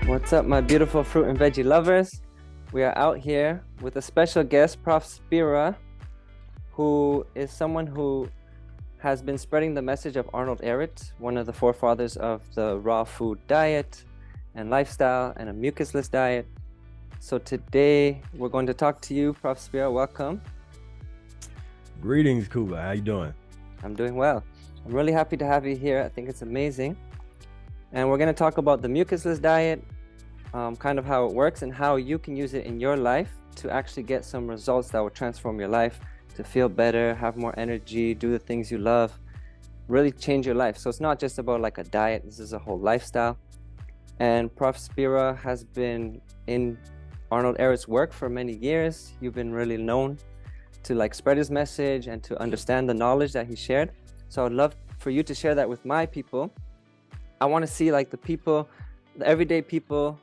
What's up, my beautiful fruit and veggie lovers? We are out here with a special guest, Prof. Spira, who is someone who has been spreading the message of Arnold Ehret, one of the forefathers of the raw food diet and lifestyle and a mucusless diet. So today we're going to talk to you, Prof. Spira. Welcome. Greetings, Kuba. How you doing? I'm doing well. I'm really happy to have you here. I think it's amazing. And we're going to talk about the mucusless diet, kind of how it works and how you can use it in your life to actually get some results that will transform your life, to feel better, have more energy, do the things you love, really change your life. So it's not just about like a diet, this is a whole lifestyle. And Prof. Spira has been in Arnold Ehret's work for many years. You've been really known to like spread his message and to understand the knowledge that he shared. So I'd love for you to share that with my people. I want to see like the people, the everyday people,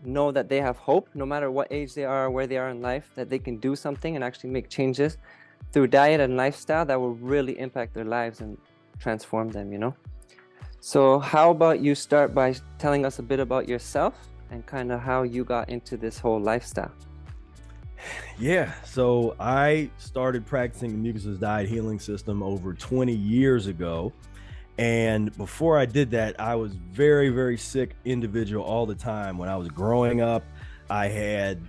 know that they have hope no matter what age they are, where they are in life, that they can do something and actually make changes through diet and lifestyle that will really impact their lives and transform them, you know? So how about you start by telling us a bit about yourself and kind of how you got into this whole lifestyle? Yeah, so I started practicing the Mucusless diet healing system over 20 years ago. And before I did that, I was very, very sick individual all the time. When I was growing up, I had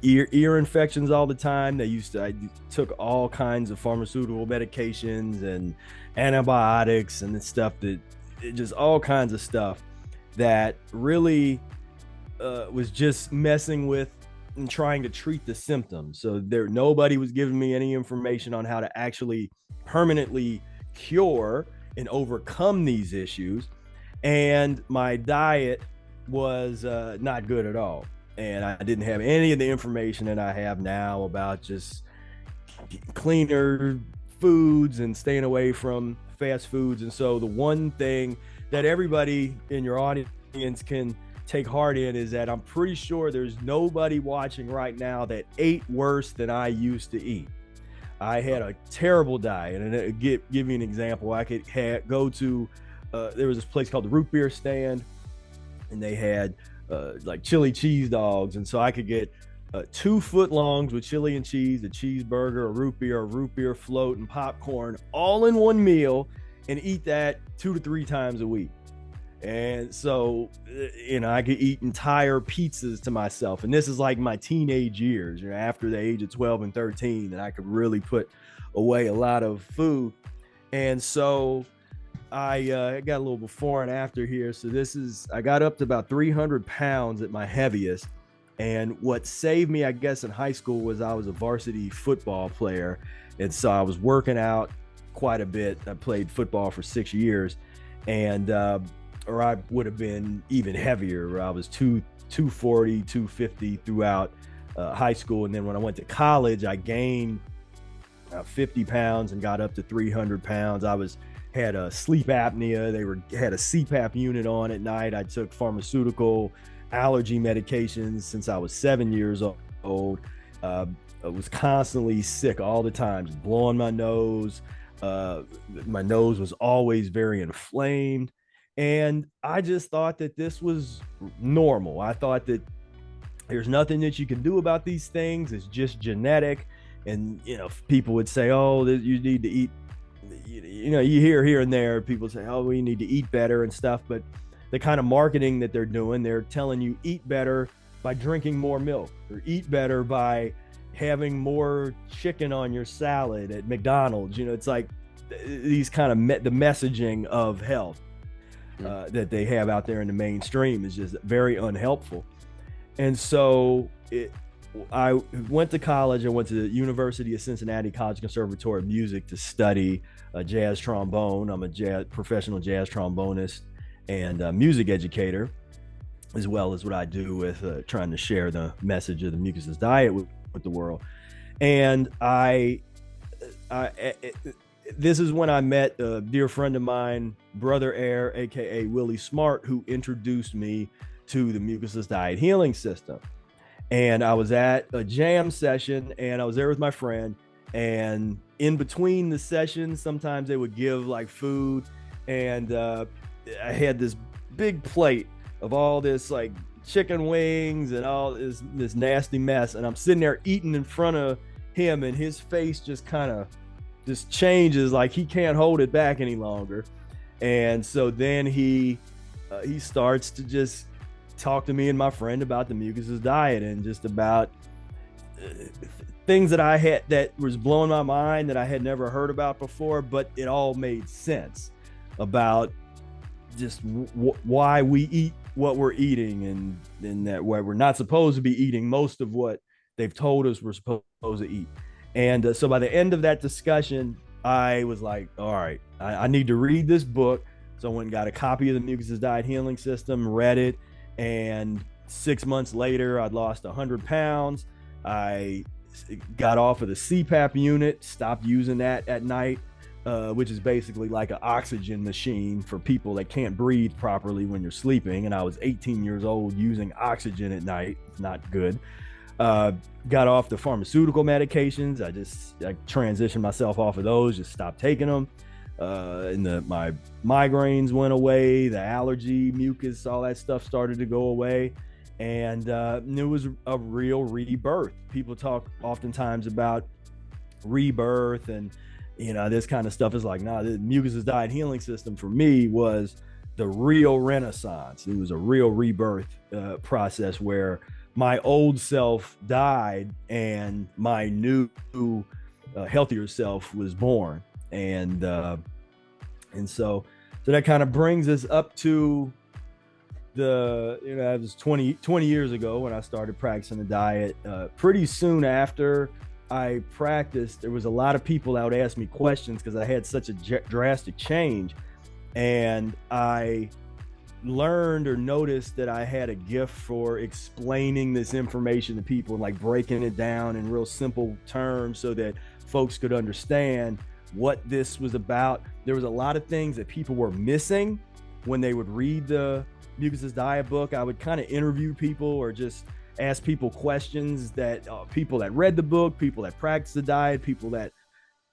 ear infections all the time. I took all kinds of pharmaceutical medications and antibiotics and stuff just all kinds of stuff that really was just messing with and trying to treat the symptoms. So nobody was giving me any information on how to actually permanently cure and overcome these issues. And my diet was not good at all. And I didn't have any of the information that I have now about just cleaner foods and staying away from fast foods. And so the one thing that everybody in your audience can take heart in is that I'm pretty sure there's nobody watching right now that ate worse than I used to eat. I had a terrible diet, and to give you an example, I could go to there was this place called the Root Beer Stand, and they had like chili cheese dogs, and so I could get 2 foot longs with chili and cheese, a cheeseburger, a root beer float, and popcorn all in one meal, and eat that 2 to 3 times a week. And so, I could eat entire pizzas to myself. And this is like my teenage years, after the age of 12 and 13, that I could really put away a lot of food. And so I got a little before and after here. So I got up to about 300 pounds at my heaviest. And what saved me, I guess, in high school was I was a varsity football player. And so I was working out quite a bit. I played football for 6 years. And, or I would have been even heavier. I was 240, 250 throughout high school. And then when I went to college, I gained 50 pounds and got up to 300 pounds. Had a sleep apnea. Had a CPAP unit on at night. I took pharmaceutical allergy medications since I was 7 years old. I was constantly sick all the time, just blowing my nose. My nose was always very inflamed. And I just thought that this was normal. I thought that there's nothing that you can do about these things. It's just genetic. And, people would say, oh, you need to eat, you hear here and there, people say, oh, we need to eat better and stuff. But the kind of marketing that they're doing, they're telling you eat better by drinking more milk, or eat better by having more chicken on your salad at McDonald's. It's like these kind of the messaging of health. That they have out there in the mainstream is just very unhelpful. And so I went to college. I went to the University of Cincinnati College Conservatory of Music to study jazz trombone. I'm a professional jazz trombonist and music educator, as well as what I do with trying to share the message of the mucusless diet with the world. And this is when I met a dear friend of mine, Brother Air, aka Willie Smart, who introduced me to the mucusless diet healing system. And I was at a jam session, and I was there with my friend. And in between the sessions, sometimes they would give like food, and I had this big plate of all this like chicken wings and all this nasty mess. And I'm sitting there eating in front of him, and his face just kind of just changes, like he can't hold it back any longer. And so then he starts to just talk to me and my friend about the Mucusless diet and just about things that I had that was blowing my mind that I had never heard about before, but it all made sense about just why we eat what we're eating, and that why we're not supposed to be eating most of what they've told us we're supposed to eat. And so by the end of that discussion, I was like, all right, I need to read this book. So I went and got a copy of the Mucusless Diet Healing System, read it, and 6 months later, I'd lost 100 pounds. I got off of the CPAP unit, stopped using that at night, which is basically like an oxygen machine for people that can't breathe properly when you're sleeping. And I was 18 years old using oxygen at night. It's not good. Got off the pharmaceutical medications. I transitioned myself off of those, just stopped taking them. And my migraines went away, the allergy, mucus, all that stuff started to go away. And it was a real rebirth. People talk oftentimes about rebirth and, this kind of stuff. Is like, nah, the Mucusless Diet Healing System for me was the real renaissance. It was a real rebirth process where my old self died and my new healthier self was born. And so that kind of brings us up to it was 20 years ago when I started practicing the diet. Pretty soon after I practiced, there was a lot of people that would ask me questions because I had such a drastic change. And I learned or noticed that I had a gift for explaining this information to people, like breaking it down in real simple terms so that folks could understand what this was about. There was a lot of things that people were missing when they would read the Mucusless Diet book. I would kind of interview people or just ask people questions that people that read the book, people that practiced the diet, people that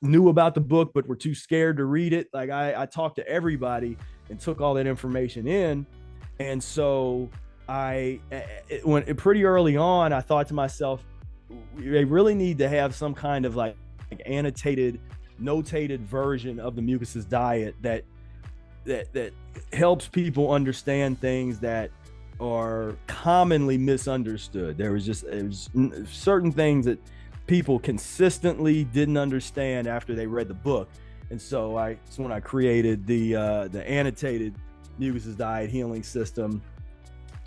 knew about the book but were too scared to read it. Like I talked to everybody and took all that information in. And so pretty early on, I thought to myself, they really need to have some kind of like annotated, notated version of the Mucusless diet that helps people understand things that are commonly misunderstood. It was certain things that people consistently didn't understand after they read the book. And so that's when I created the annotated Mucusless Diet Healing System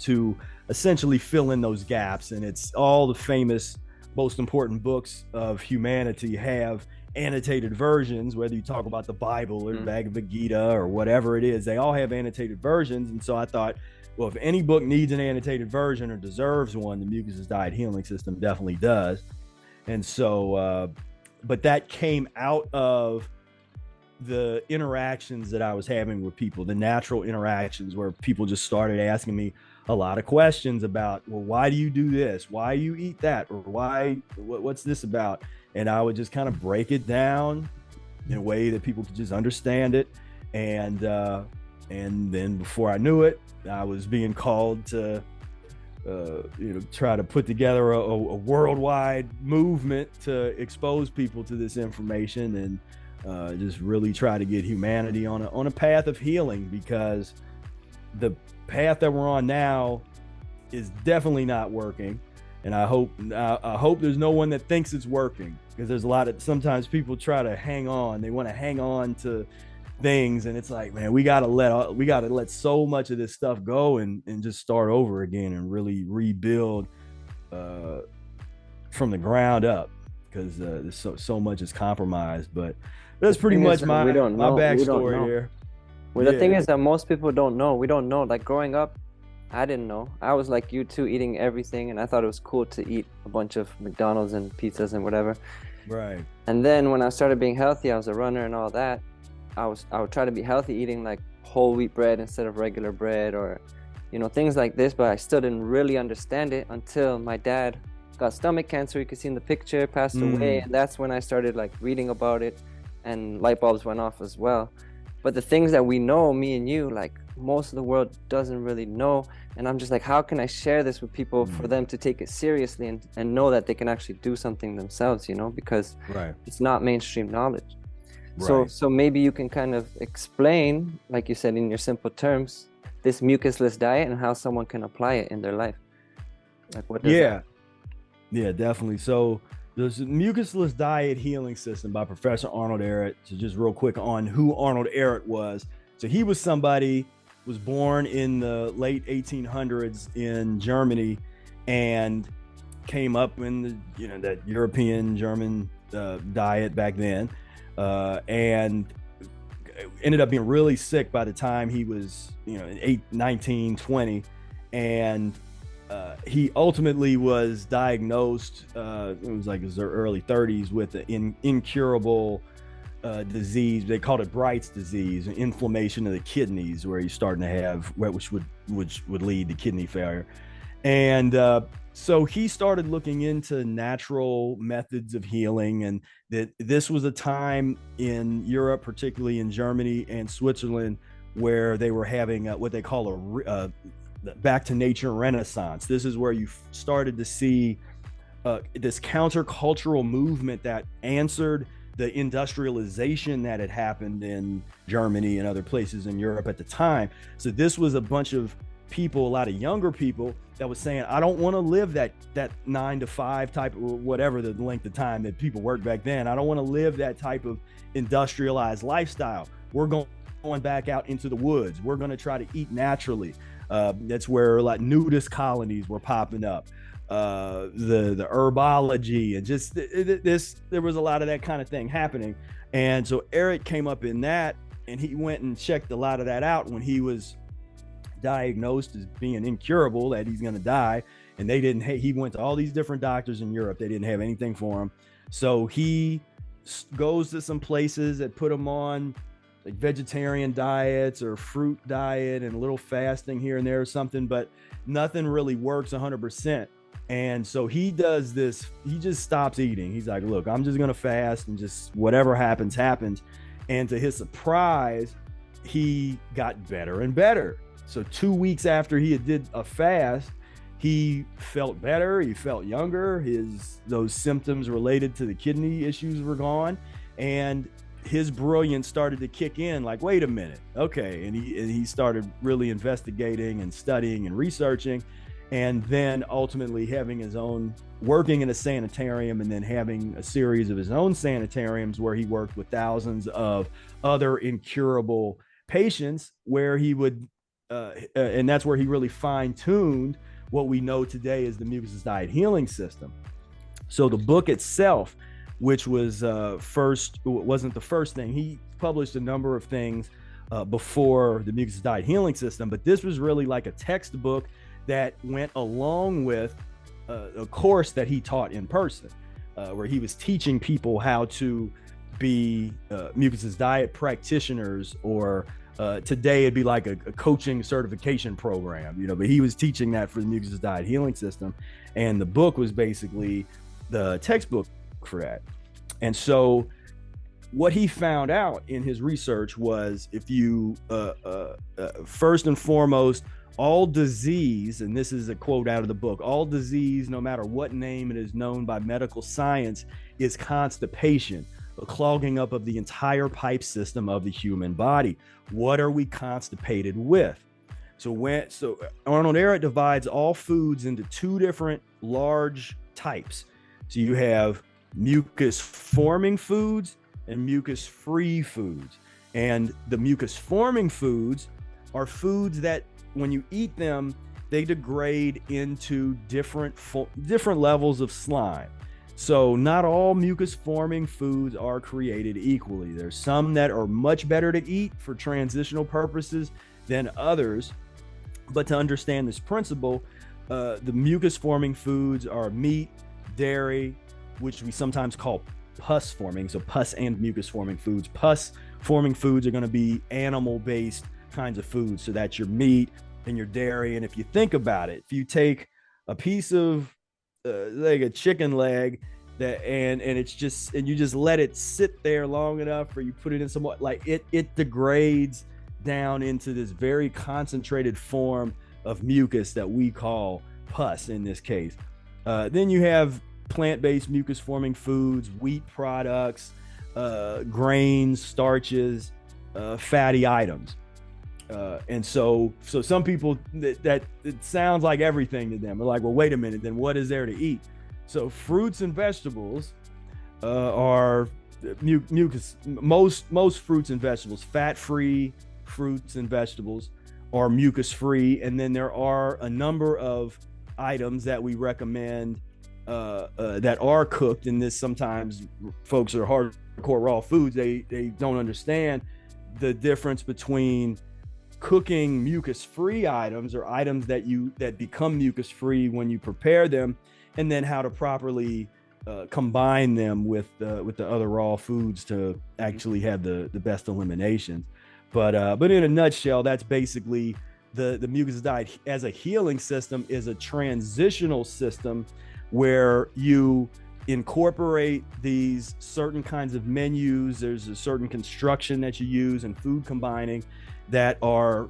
to essentially fill in those gaps. And it's all the famous, most important books of humanity have annotated versions, whether you talk about the Bible or the Bhagavad Gita or whatever it is, they all have annotated versions. And so I thought, well, if any book needs an annotated version or deserves one, the Mucusless Diet Healing System definitely does. And so, but that came out of the interactions that I was having with people, the natural interactions where people just started asking me a lot of questions about, well, why do you do this? Why you eat that? Or what's this about? And I would just kind of break it down in a way that people could just understand it. And then before I knew it, I was being called to, try to put together a worldwide movement to expose people to this information and just really try to get humanity on a path of healing, because the path that we're on now is definitely not working. And I hope there's no one that thinks it's working, because there's sometimes people try to hang on. They want to hang on to things, and it's like, man, we gotta let so much of this stuff go and just start over again and really rebuild from the ground up, because there's so much is compromised. But that's pretty much my backstory here. Well, the thing is that most people don't know. We don't know. Like growing up, I didn't know. I was like you too, eating everything, and I thought it was cool to eat a bunch of McDonald's and pizzas and whatever. Right. And then when I started being healthy, I was a runner and all that. I would try to be healthy, eating like whole wheat bread instead of regular bread, or things like this. But I still didn't really understand it until my dad got stomach cancer. You could see in the picture, passed away, and that's when I started like reading about it, and light bulbs went off as well. But the things that we know, me and you, like most of the world doesn't really know. And I'm just like, how can I share this with people for them to take it seriously and know that they can actually do something themselves, you know, because it's not mainstream knowledge. So maybe you can kind of explain, like you said, in your simple terms, this mucusless diet and how someone can apply it in their life. Like, what does that? Yeah, definitely. So there's Mucusless Diet Healing System by Professor Arnold Ehret. So just real quick on who Arnold Ehret was. So he was somebody was born in the late 1800s in Germany and came up in that European German diet back then, and ended up being really sick by the time he was 19, 20, and he ultimately was diagnosed, it was like his early 30s, with an incurable disease. They called it Bright's disease, inflammation of the kidneys, where he's starting to have, which would lead to kidney failure. And so he started looking into natural methods of healing, and that this was a time in Europe, particularly in Germany and Switzerland, where they were having what they call a back to nature renaissance. This is where you started to see this countercultural movement that answered the industrialization that had happened in Germany and other places in Europe at the time. So this was a bunch of people, a lot of younger people, that was saying, I don't want to live that 9 to 5 type of, whatever the length of time that people worked back then. I don't want to live that type of industrialized lifestyle. We're going back out into the woods. We're going to try to eat naturally. That's where like nudist colonies were popping up. The herbology and just this, there was a lot of that kind of thing happening. And so Eric came up in that, and he went and checked a lot of that out when he was diagnosed as being incurable, that he's going to die. And he went to all these different doctors in Europe. They didn't have anything for him. So he goes to some places that put him on like vegetarian diets or fruit diet and a little fasting here and there or something, but nothing really works 100%. And so he does this, he just stops eating. He's like, look, I'm just going to fast and just whatever happens, happens. And to his surprise, he got better and better. So 2 weeks after he did a fast, he felt better. He felt younger. Those symptoms related to the kidney issues were gone. And his brilliance started to kick in, like, wait a minute. Okay. And he started really investigating and studying and researching, and then ultimately having his own, working in a sanitarium, and then having a series of his own sanitariums where he worked with thousands of other incurable patients, where he would, and that's where he really fine-tuned what we know today as the Mucusless Diet Healing System. So the book itself, which was wasn't the first thing. He published a number of things before the Mucusless Diet Healing System, but this was really like a textbook that went along with a course that he taught in person, where he was teaching people how to be Mucusless diet practitioners, or today it'd be like a coaching certification program, but he was teaching that for the Mucusless Diet Healing System. And the book was basically the textbook for that. And so what he found out in his research was, if you first and foremost, all disease, and this is a quote out of the book, all disease, no matter what name it is known by medical science, is constipation, a clogging up of the entire pipe system of the human body. What are we constipated with? So Arnold Ehret divides all foods into two different large types. So you have mucus forming foods and mucus free foods. And the mucus forming foods are foods that when you eat them, they degrade into different levels of slime. So not all mucus forming foods are created equally. There's some that are much better to eat for transitional purposes than others. But to understand this principle, the mucus forming foods are meat, dairy, which we sometimes call pus forming. So pus and mucus forming foods. Pus forming foods are going to be animal based kinds of foods. So that's your meat and your dairy. And if you think about it, if you take a piece of like a chicken leg that, and it's just, and you just let it sit there long enough, or you put it in some, like it degrades down into this very concentrated form of mucus that we call pus in this case. Then you have plant-based mucus forming foods, wheat products, grains, starches, fatty items. And so some people that it sounds like everything to them. They're like, well, wait a minute, then what is there to eat? So fruits and vegetables are mucus. Most fruits and vegetables, fat-free fruits and vegetables, are mucus-free. And then there are a number of items that we recommend that are cooked. And this, sometimes folks are hardcore raw foods. They don't understand the difference between cooking mucus-free items, or items that become mucus-free when you prepare them, and then how to properly combine them with the other raw foods to actually have the best eliminations. But in a nutshell, that's basically the mucusless diet as a healing system. Is a transitional system where you incorporate these certain kinds of menus. There's a certain construction that you use and food combining that are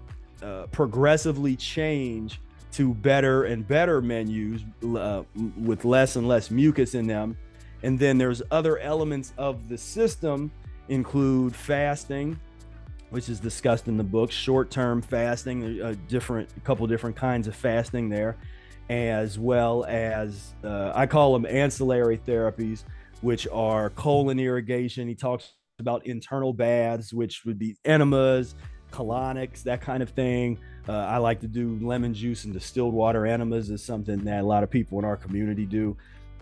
progressively change to better and better menus with less and less mucus in them. And then there's other elements of the system, include fasting, which is discussed in the book, short-term fasting, a couple different kinds of fasting there, as well as I call them ancillary therapies, which are colon irrigation. He talks about internal baths, which would be enemas, colonics, that kind of thing. I like to do lemon juice and distilled water enemas, is something that a lot of people in our community do.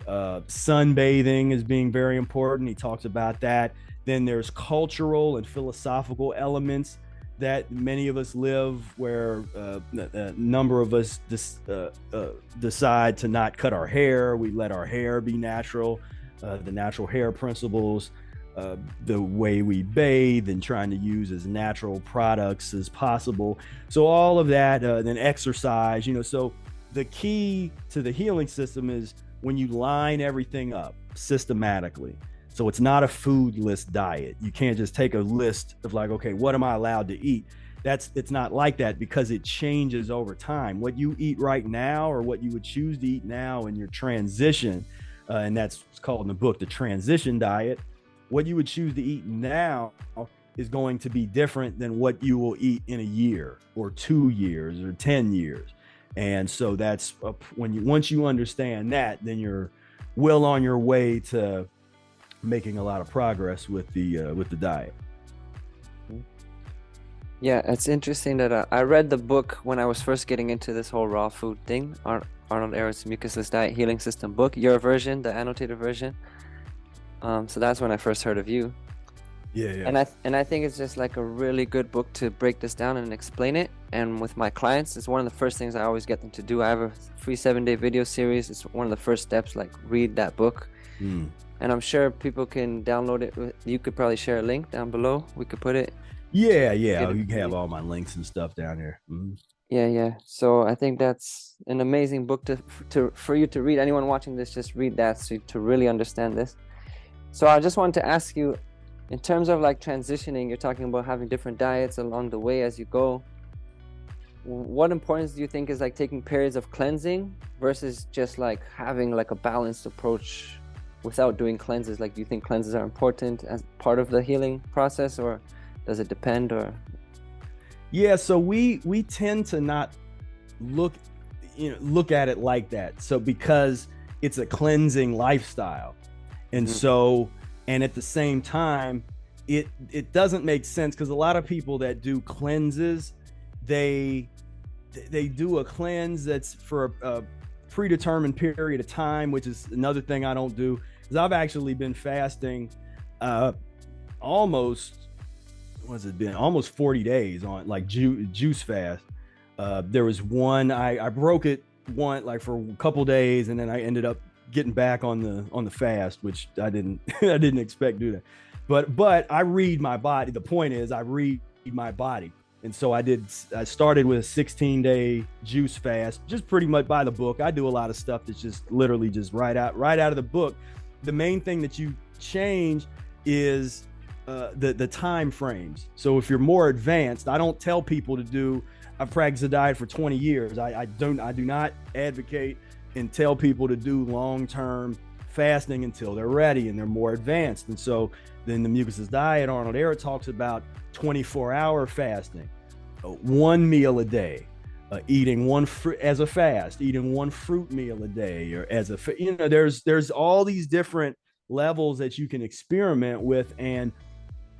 Sunbathing is being very important. He talks about that. Then there's cultural and philosophical elements that many of us live, where a number of us decide to not cut our hair. We let our hair be natural, the natural hair principles, the way we bathe, and trying to use as natural products as possible. So all of that, then exercise, so the key to the healing system is when you line everything up systematically. So it's not a foodless diet. You can't just take a list of like, okay, what am I allowed to eat? It's not like that, because it changes over time. What you eat right now, or what you would choose to eat now in your transition, and that's called in the book, the transition diet. What you would choose to eat now is going to be different than what you will eat in a year or 2 years or 10 years. And so that's once you understand that, then you're well on your way to making a lot of progress with the diet. Yeah, it's interesting that I read the book when I was first getting into this whole raw food thing, Arnold Ehret's Mucusless Diet Healing System book, your version, the annotated version. So that's when I first heard of you. Yeah. And I think it's just like a really good book to break this down and explain it. And with my clients, it's one of the first things I always get them to do. I have a free 7-day video series. It's one of the first steps, like read that book. And I'm sure people can download it. You could probably share a link down below. We could put it. Yeah. You can have all my links and stuff down here. Yeah. So I think that's an amazing book for you to read. Anyone watching this, just read that to really understand this. So I just wanted to ask you, in terms of like transitioning, you're talking about having different diets along the way as you go. What importance do you think is like taking periods of cleansing versus just like having like a balanced approach without doing cleanses? Like, do you think cleanses are important as part of the healing process, or does it depend? Or yeah, so we tend to not look at it like that. So because it's a cleansing lifestyle, and so, and at the same time, it doesn't make sense, because a lot of people that do cleanses, they do a cleanse that's for a predetermined period of time, which is another thing I don't do. Because I've actually been fasting almost 40 days on like juice fast. There was one I broke it like for a couple days, and then I ended up getting back on the fast, which I didn't expect to do that. But I read my body. The point is, I read my body. And so I started with a 16-day juice fast, just pretty much by the book. I do a lot of stuff that's just literally just right out of the book. the main thing that you change is the time frames. So if you're more advanced, I don't tell people to do. I've practiced a diet for 20 years. I do not advocate and tell people to do long-term fasting until they're ready and they're more advanced. And so then the Mucusless diet, Arnold Ehret talks about 24-hour fasting, one meal a day, eating one fruit as a fast, eating one fruit meal a day, or as a, there's all these different levels that you can experiment with. And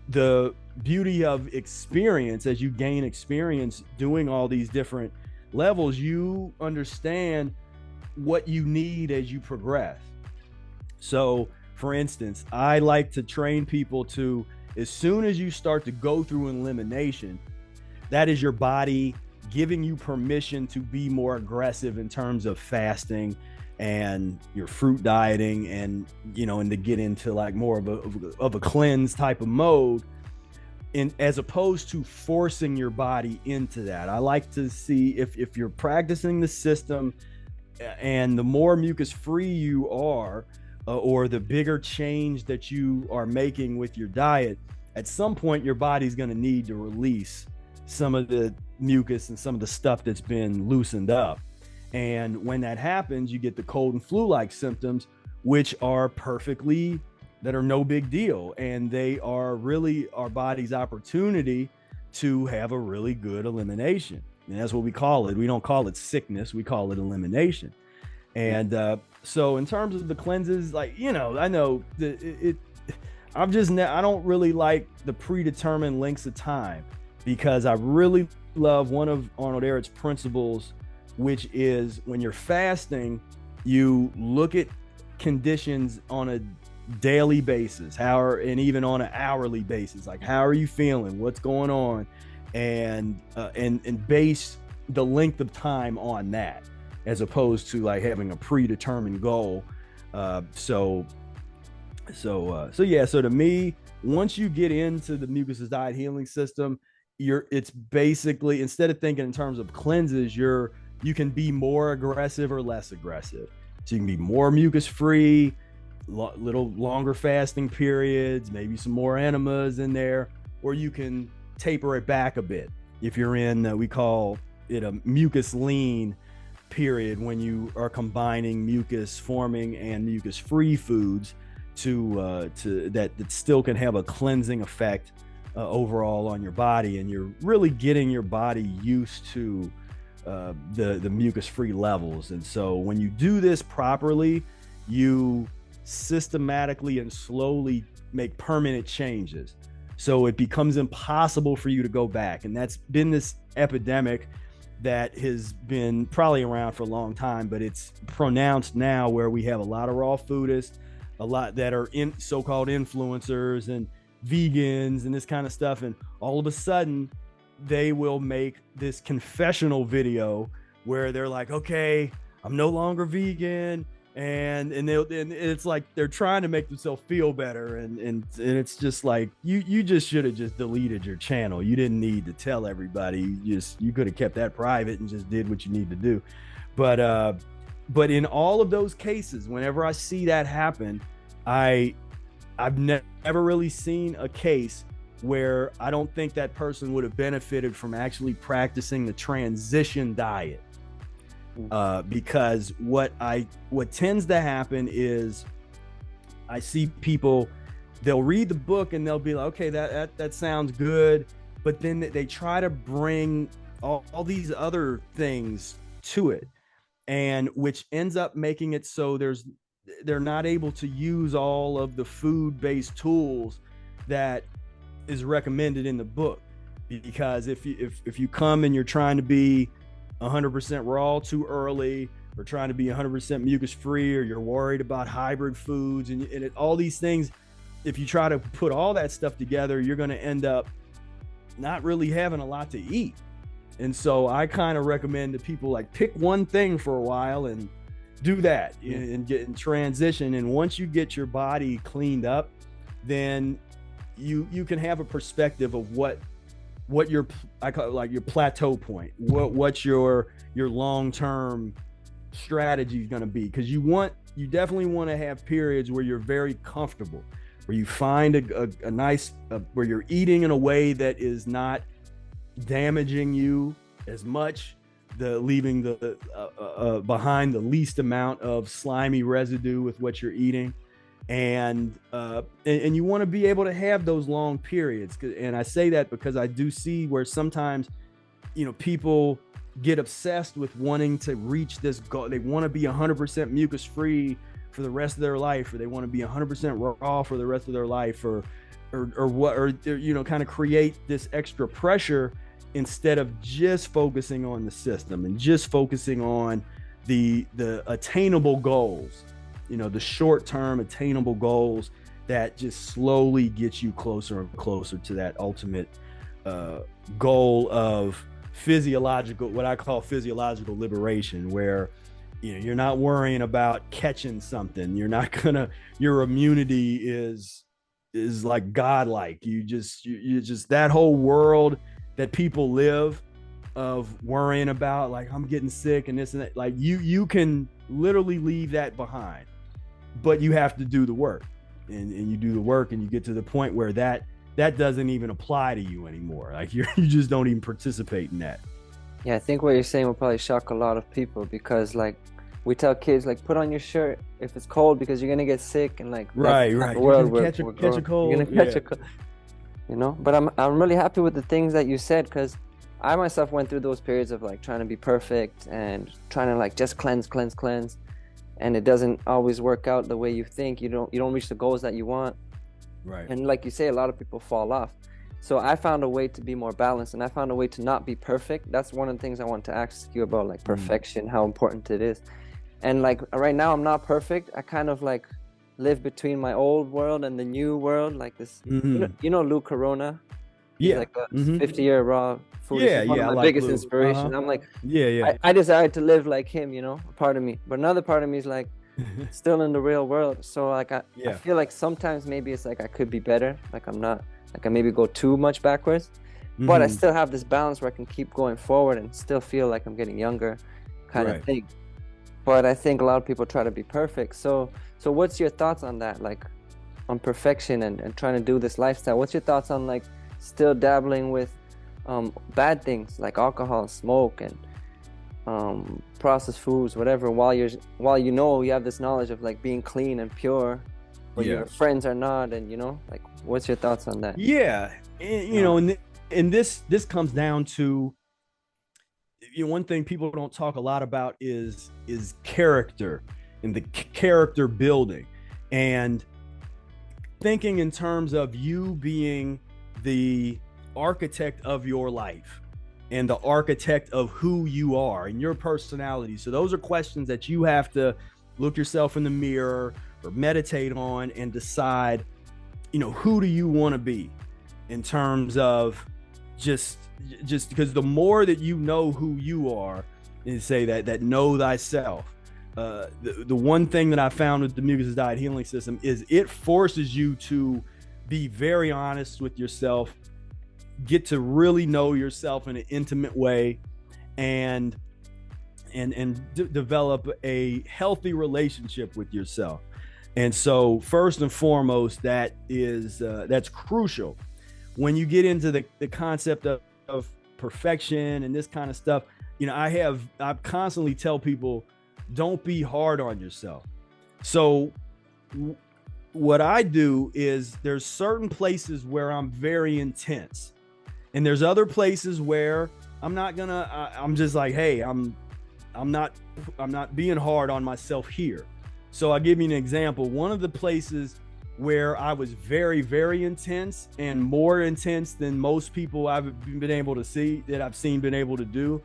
the beauty of experience, as you gain experience doing all these different levels, you understand what you need as you progress. So for instance, I like to train people to, as soon as you start to go through an elimination, that is your body giving you permission to be more aggressive in terms of fasting and your fruit dieting, and and to get into like more of a cleanse type of mode, as opposed to forcing your body into that. I like to see if you're practicing the system, and the more mucus free you are, or the bigger change that you are making with your diet, at some point your body's going to need to release some of the mucus and some of the stuff that's been loosened up. And when that happens, you get the cold and flu-like symptoms, which are that are no big deal. And they are really our body's opportunity to have a really good elimination. And that's what we call it. We don't call it sickness, we call it elimination. And so in terms of the cleanses, like, I know I don't really like the predetermined lengths of time, because I really love one of Arnold Ehret's principles, which is when you're fasting, you look at conditions on a daily basis, and even on an hourly basis, like how are you feeling, what's going on, and base the length of time on that, as opposed to like having a predetermined goal. So to me, once you get into the Mucusless diet healing system, it's basically, instead of thinking in terms of cleanses, you can be more aggressive or less aggressive. So you can be more mucus free, little longer fasting periods, maybe some more enemas in there, or you can taper it back a bit if you're in we call it a mucus lean period, when you are combining mucus forming and mucus free foods to that still can have a cleansing effect overall on your body, and you're really getting your body used to the mucus free levels. And so when you do this properly, you systematically and slowly make permanent changes, so it becomes impossible for you to go back. And that's been this epidemic that has been probably around for a long time, but it's pronounced now, where we have a lot of raw foodists, a lot that are in so-called influencers and vegans and this kind of stuff, and all of a sudden they will make this confessional video where they're like, okay, I'm no longer vegan, and it's like they're trying to make themselves feel better, and it's just like, you just should have just deleted your channel. You didn't need to tell everybody. You could have kept that private and just did what you need to do. But in all of those cases, whenever I see that happen, I've never really seen a case where I don't think that person would have benefited from actually practicing the transition diet. Because what tends to happen is, I see people, they'll read the book and they'll be like, okay, that sounds good, but then they try to bring all these other things to it, and which ends up making it so they're not able to use all of the food-based tools that is recommended in the book. Because if you come and you're trying to be 100% raw too early, or trying to be 100% mucus free, or you're worried about hybrid foods and all these things, if you try to put all that stuff together, you're going to end up not really having a lot to eat. And so I kind of recommend to people, like, pick one thing for a while and do that and get in transition. And once you get your body cleaned up, then you can have a perspective of what your, I call it like your plateau point, what your long-term strategy is going to be. Because you want you definitely want to have periods where you're very comfortable, where you find a nice where you're eating in a way that is not damaging you as much, leaving the behind the least amount of slimy residue with what you're eating, and you want to be able to have those long periods. And I say that because I do see where sometimes, people get obsessed with wanting to reach this goal. They want to be 100% mucus free for the rest of their life, or they want to be 100% raw for the rest of their life, or kind of create this extra pressure instead of just focusing on the system and just focusing on the attainable goals, the short-term attainable goals that just slowly get you closer and closer to that ultimate goal of what I call physiological liberation, where you're not worrying about catching something. Your immunity is like godlike. You just that whole world that people live of worrying about, like, I'm getting sick and this and that, like you can literally leave that behind, but you have to do the work, and you do the work, and you get to the point where that doesn't even apply to you anymore. Like you just don't even participate in that. Yeah, I think what you're saying will probably shock a lot of people, because like we tell kids, like, put on your shirt if it's cold because you're gonna get sick, and like right. World catch a cold. You're gonna catch a cold. But I'm really happy with the things that you said, because I myself went through those periods of like trying to be perfect and trying to like just cleanse, and it doesn't always work out the way you think. You don't reach the goals that you want. Right. And like you say, a lot of people fall off. So I found a way to be more balanced, and I found a way to not be perfect. That's one of the things I want to ask you about, like perfection, how important it is. And like right now, I'm not perfect. I kind of like live between my old world and the new world, like this. Lou Corona. He's like a 50-year raw food. Yeah, one of my biggest inspiration. I'm like, I decided to live like him, a part of me. But another part of me is like still in the real world. So like I feel like sometimes maybe it's like I could be better. Like I'm not, like I maybe go too much backwards, but I still have this balance where I can keep going forward and still feel like I'm getting younger, kind of thing. But I think a lot of people try to be perfect. So what's your thoughts on that? Like on perfection and trying to do this lifestyle? What's your thoughts on like still dabbling with bad things like alcohol, smoke, and processed foods, whatever, while you have this knowledge of like being clean and pure, but your friends are not, and like what's your thoughts on that? And this comes down to, one thing people don't talk a lot about is character and the character building, and thinking in terms of you being the architect of your life and the architect of who you are and your personality. So those are questions that you have to look yourself in the mirror or meditate on and decide, who do you want to be in terms of just because the more that you know who you are, and say that know thyself. The one thing that I found with the Mucusless diet healing system is it forces you to be very honest with yourself, get to really know yourself in an intimate way, and develop a healthy relationship with yourself. And so first and foremost, that's crucial. When you get into the concept of perfection and this kind of stuff, I constantly tell people, don't be hard on yourself. So what I do is there's certain places where I'm very intense, and there's other places where I'm just like, hey, I'm not being hard on myself here. So I'll give you an example. One of the places where I was very, very intense, and more intense than most people I've been able to see, that I've seen been able to do,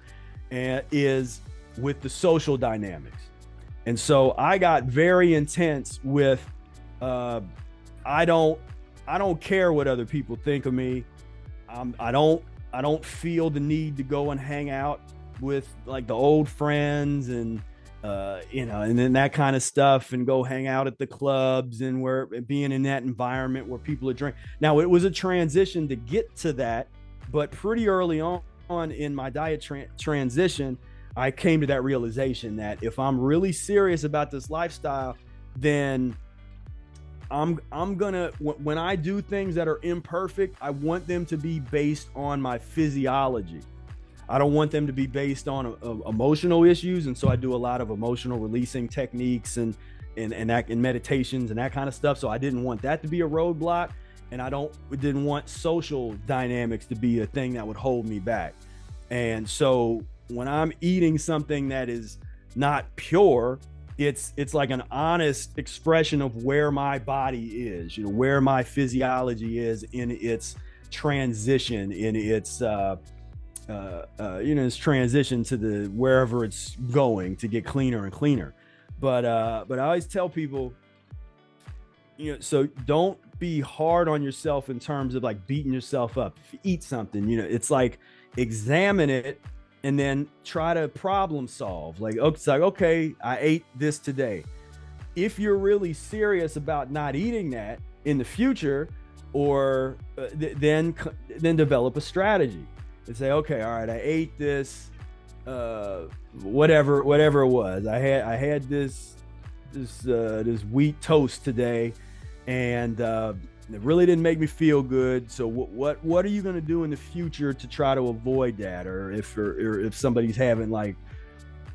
is with the social dynamics. And so I got very intense with, I don't care what other people think of me. I don't feel the need to go and hang out with like the old friends and and then that kind of stuff, and go hang out at the clubs and where being in that environment where people are drinking. Now, it was a transition to get to that, but pretty early on in my diet transition, I came to that realization that if I'm really serious about this lifestyle, then I'm gonna, when I do things that are imperfect, I want them to be based on my physiology. I don't want them to be based on emotional issues. And so I do a lot of emotional releasing techniques and meditations and that kind of stuff. So I didn't want that to be a roadblock. And didn't want social dynamics to be a thing that would hold me back. And so when I'm eating something that is not pure, it's like an honest expression of where my body is, where my physiology is in its transition, in its its transition to the wherever it's going to get cleaner and cleaner. But I always tell people, so don't be hard on yourself in terms of like beating yourself up. If you eat something, it's like examine it and then try to problem solve. Like, it's like, okay, I ate this today. If you're really serious about not eating that in the future, or then develop a strategy and say, okay, all right, I ate this, whatever it was. I had this wheat toast today, and it really didn't make me feel good. So what are you going to do in the future to try to avoid that? Or if somebody's having like,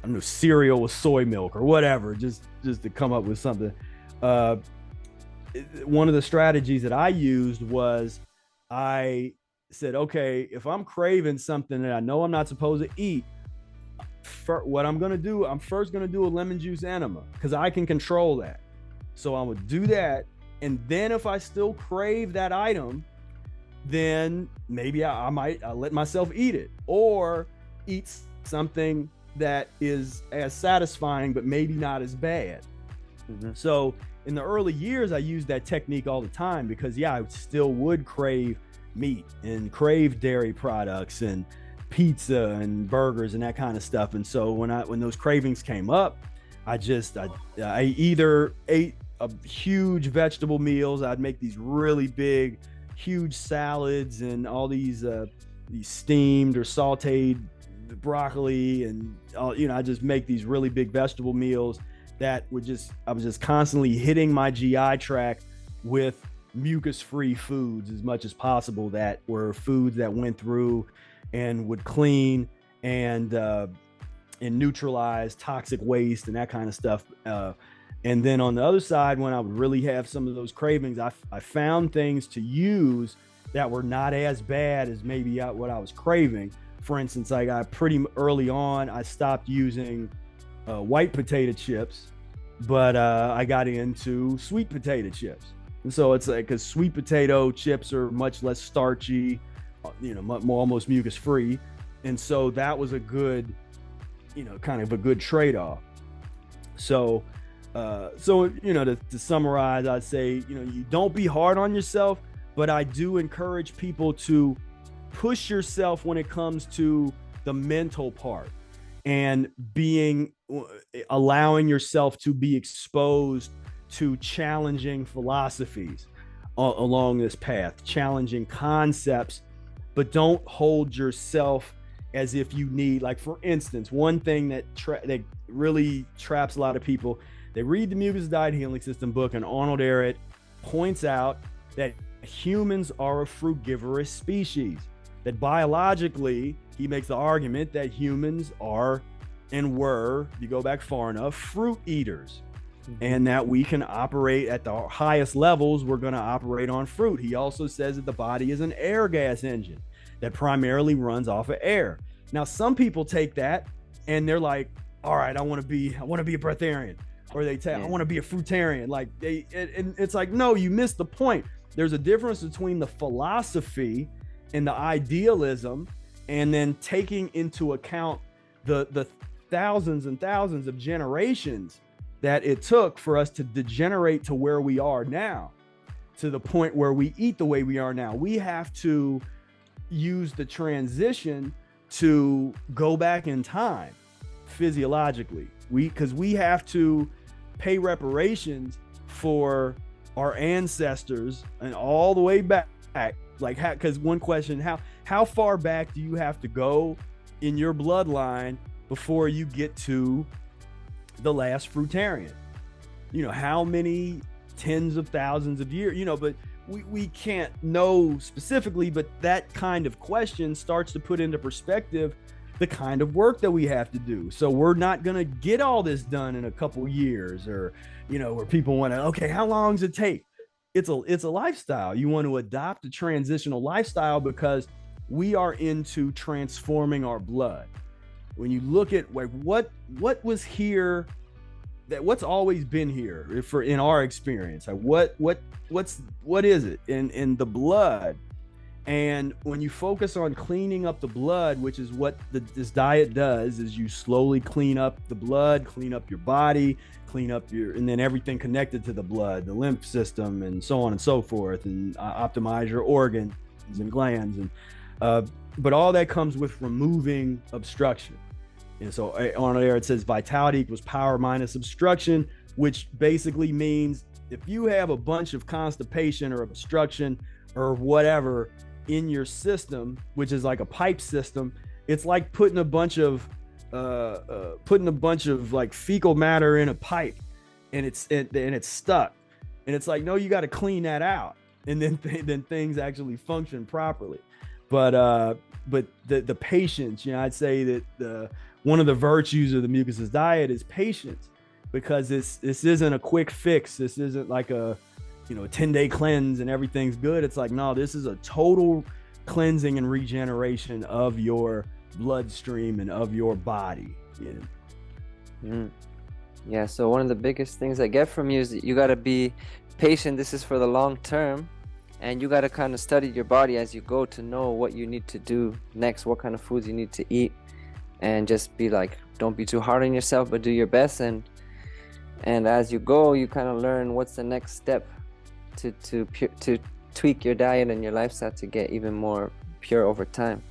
I don't know, cereal with soy milk or whatever, just to come up with something. One of the strategies that I used was I said, okay, if I'm craving something that I know I'm not supposed to eat, what I'm going to do, I'm first going to do a lemon juice enema because I can control that. So I would do that. And then if I still crave that item, then maybe I'll let myself eat it, or eat something that is as satisfying, but maybe not as bad. Mm-hmm. So in the early years, I used that technique all the time because I still would crave meat and crave dairy products and pizza and burgers and that kind of stuff. And so when those cravings came up, I either ate a huge vegetable meals. I'd make these really big, huge salads and all these steamed or sauteed broccoli and I just make these really big vegetable meals that I was just constantly hitting my GI tract with mucus-free foods as much as possible, that were foods that went through and would clean and neutralize toxic waste and that kind of stuff. And then on the other side, when I would really have some of those cravings, I found things to use that were not as bad as maybe what I was craving. For instance, I got pretty early on, I stopped using white potato chips, but I got into sweet potato chips. And so it's like, because sweet potato chips are much less starchy, more almost mucus free. And so that was a good, kind of a good trade-off. So to summarize, I'd say, you don't be hard on yourself, but I do encourage people to push yourself when it comes to the mental part and allowing yourself to be exposed to challenging philosophies along this path, challenging concepts, but don't hold yourself as if you need, like, for instance, one thing that really traps a lot of people. They read the Mucusless Diet Healing System book, and Arnold Ehret points out that humans are a frugivorous species, that biologically, he makes the argument that humans are and were, if you go back far enough, fruit eaters, and that we can operate at the highest levels. We're going to operate on fruit. He also says that the body is an air gas engine that primarily runs off of air. Now, some people take that and they're like, all right, I want to be a breatharian. Or they say, I want to be a fruitarian. Like and it's like, no, you missed the point. There's a difference between the philosophy and the idealism, and then taking into account the thousands and thousands of generations that it took for us to degenerate to where we are now, to the point where we eat the way we are now. We have to use the transition to go back in time physiologically. Because we have to pay reparations for our ancestors and all the way back. Like, because one question, how far back do you have to go in your bloodline before you get to the last Fruitarian. How many tens of thousands of years, but we can't know specifically, but that kind of question starts to put into perspective the kind of work that we have to do. So we're not going to get all this done in a couple years, or, where people want to, okay, how long does it take? It's a lifestyle. You want to adopt a transitional lifestyle because we are into transforming our blood. When you look at like what was here, what's always been here in our experience, like what is it in the blood? And when you focus on cleaning up the blood, which is what this diet does, is you slowly clean up the blood, clean up your body, and then everything connected to the blood, the lymph system, and so on and so forth, and optimize your organs and glands, and but all that comes with removing obstruction. And so on there it says vitality equals power minus obstruction, which basically means if you have a bunch of constipation or obstruction or whatever in your system, which is like a pipe system, it's like putting a bunch of like fecal matter in a pipe, and it's stuck, and it's like, no, you got to clean that out, and then things actually function properly. But the patience, I'd say that one of the virtues of the Mucusless diet is patience, because this isn't a quick fix. This isn't like a 10-day cleanse and everything's good. It's like, no, this is a total cleansing and regeneration of your bloodstream and of your body. Yeah, so one of the biggest things I get from you is that you got to be patient. This is for the long term, and you got to kind of study your body as you go to know what you need to do next, what kind of foods you need to eat, and just be like, don't be too hard on yourself, but do your best. And as you go, you kind of learn what's the next step to tweak your diet and your lifestyle to get even more pure over time.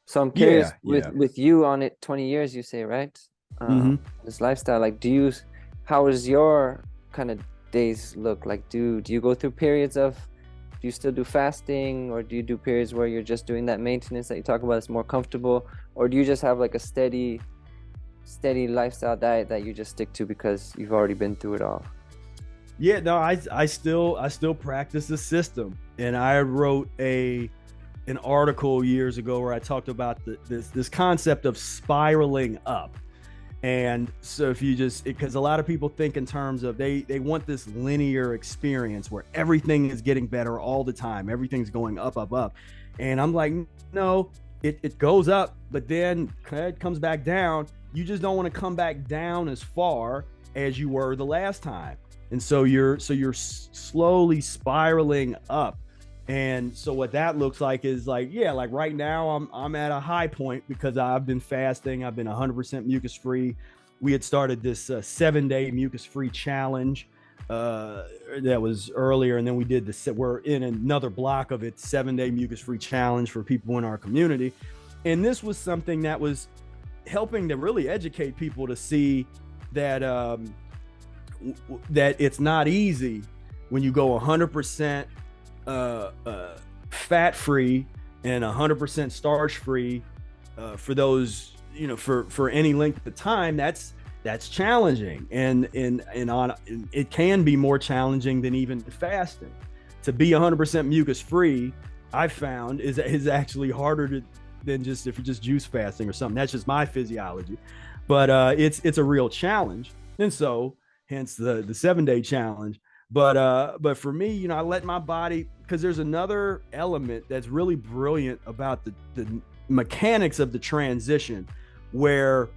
So I'm curious, with you on it 20 years, you say, right? This lifestyle, like, how does your kind of days look like? Do you go through periods of, do you still do fasting, or do you do periods where you're just doing that maintenance that you talk about, it's more comfortable, or do you just have like a steady lifestyle diet that you just stick to because you've already been through it all? Yeah, no, I still practice the system, and I wrote an article years ago where I talked about this concept of spiraling up. And so if you because a lot of people think in terms of they want this linear experience where everything is getting better all the time, everything's going up, and I'm like, no, it goes up, but then it comes back down. You just don't want to come back down as far as you were the last time. And so you're slowly spiraling up. And so what that looks like is like, like right now I'm at a high point because I've been fasting. I've been 100% mucus free. We had started this 7-day mucus free challenge that was earlier. And then we did we're in another block of it, 7-day mucus free challenge for people in our community. And this was something that was helping to really educate people to see that, that it's not easy when you go 100% fat free and 100% starch free for those, for any length of time. That's challenging, and it can be more challenging than even fasting. To be 100% mucus free, I found is actually harder than just if you're just juice fasting or something. That's just my physiology, but it's a real challenge, and so hence the 7-day challenge. But for me, I let my body, because there's another element that's really brilliant about the mechanics of the transition, where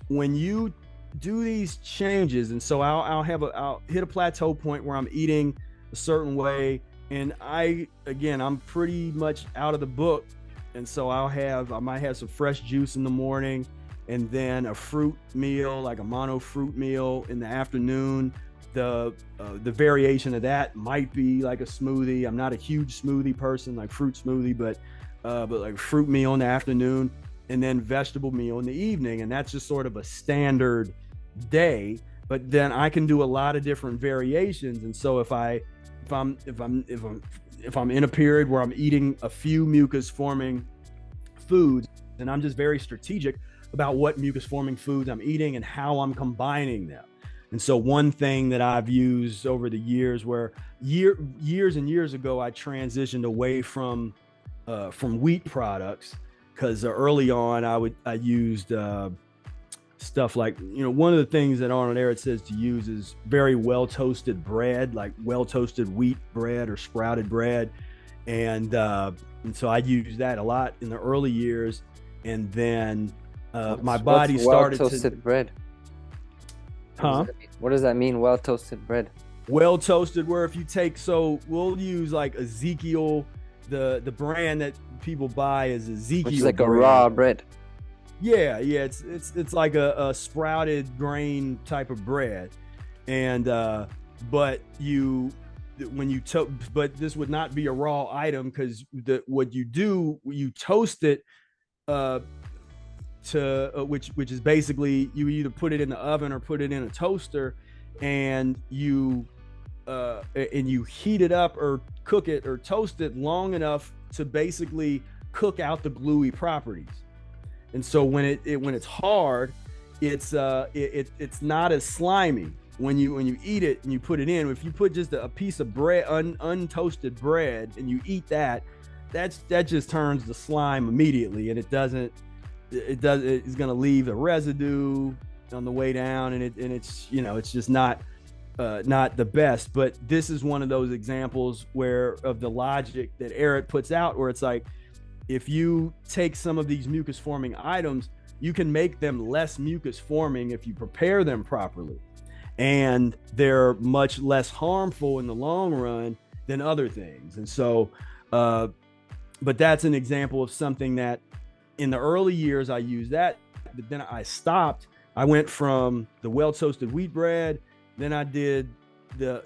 when you do these changes, and so I'll hit a plateau point where I'm eating a certain way, and I'm pretty much out of the book, and so I might have some fresh juice in the morning, and then a fruit meal, like a mono fruit meal in the afternoon. The variation of that might be like a smoothie. I'm not a huge smoothie person, like fruit smoothie, but like fruit meal in the afternoon, and then vegetable meal in the evening. And that's just sort of a standard day. But then I can do a lot of different variations. And so if I'm in a period where I'm eating a few mucus forming foods, and I'm just very strategic, about what mucus forming foods I'm eating and how I'm combining them. And so one thing that I've used over the years, where years and years ago, I transitioned away from wheat products, because early on I used stuff like, one of the things that on there it says to use is very well toasted bread, like well toasted wheat bread or sprouted bread, and so I used that a lot in the early years, and then my body started well toasted bread. What does that mean? Well toasted bread. Well toasted, where if you take, so we'll use like Ezekiel, the brand that people buy is Ezekiel, which is like brand. A raw bread. Yeah, it's like a sprouted grain type of bread, and but but this would not be a raw item, because what you do, you toast it which is basically you either put it in the oven or put it in a toaster, and you heat it up or cook it or toast it long enough to basically cook out the gluey properties. And so when it's hard, it's not as slimy when you eat it and you put it in. If you put just a piece of bread, untoasted bread, and you eat that just turns to slime immediately, and it's going to leave a residue on the way down, and it's it's just not the best. But this is one of those examples of the logic that Eric puts out, where it's like, if you take some of these mucus forming items, you can make them less mucus forming if you prepare them properly, and they're much less harmful in the long run than other things. And so but that's an example of something that in the early years I used that, but then I stopped. I went from the well toasted wheat bread, then I did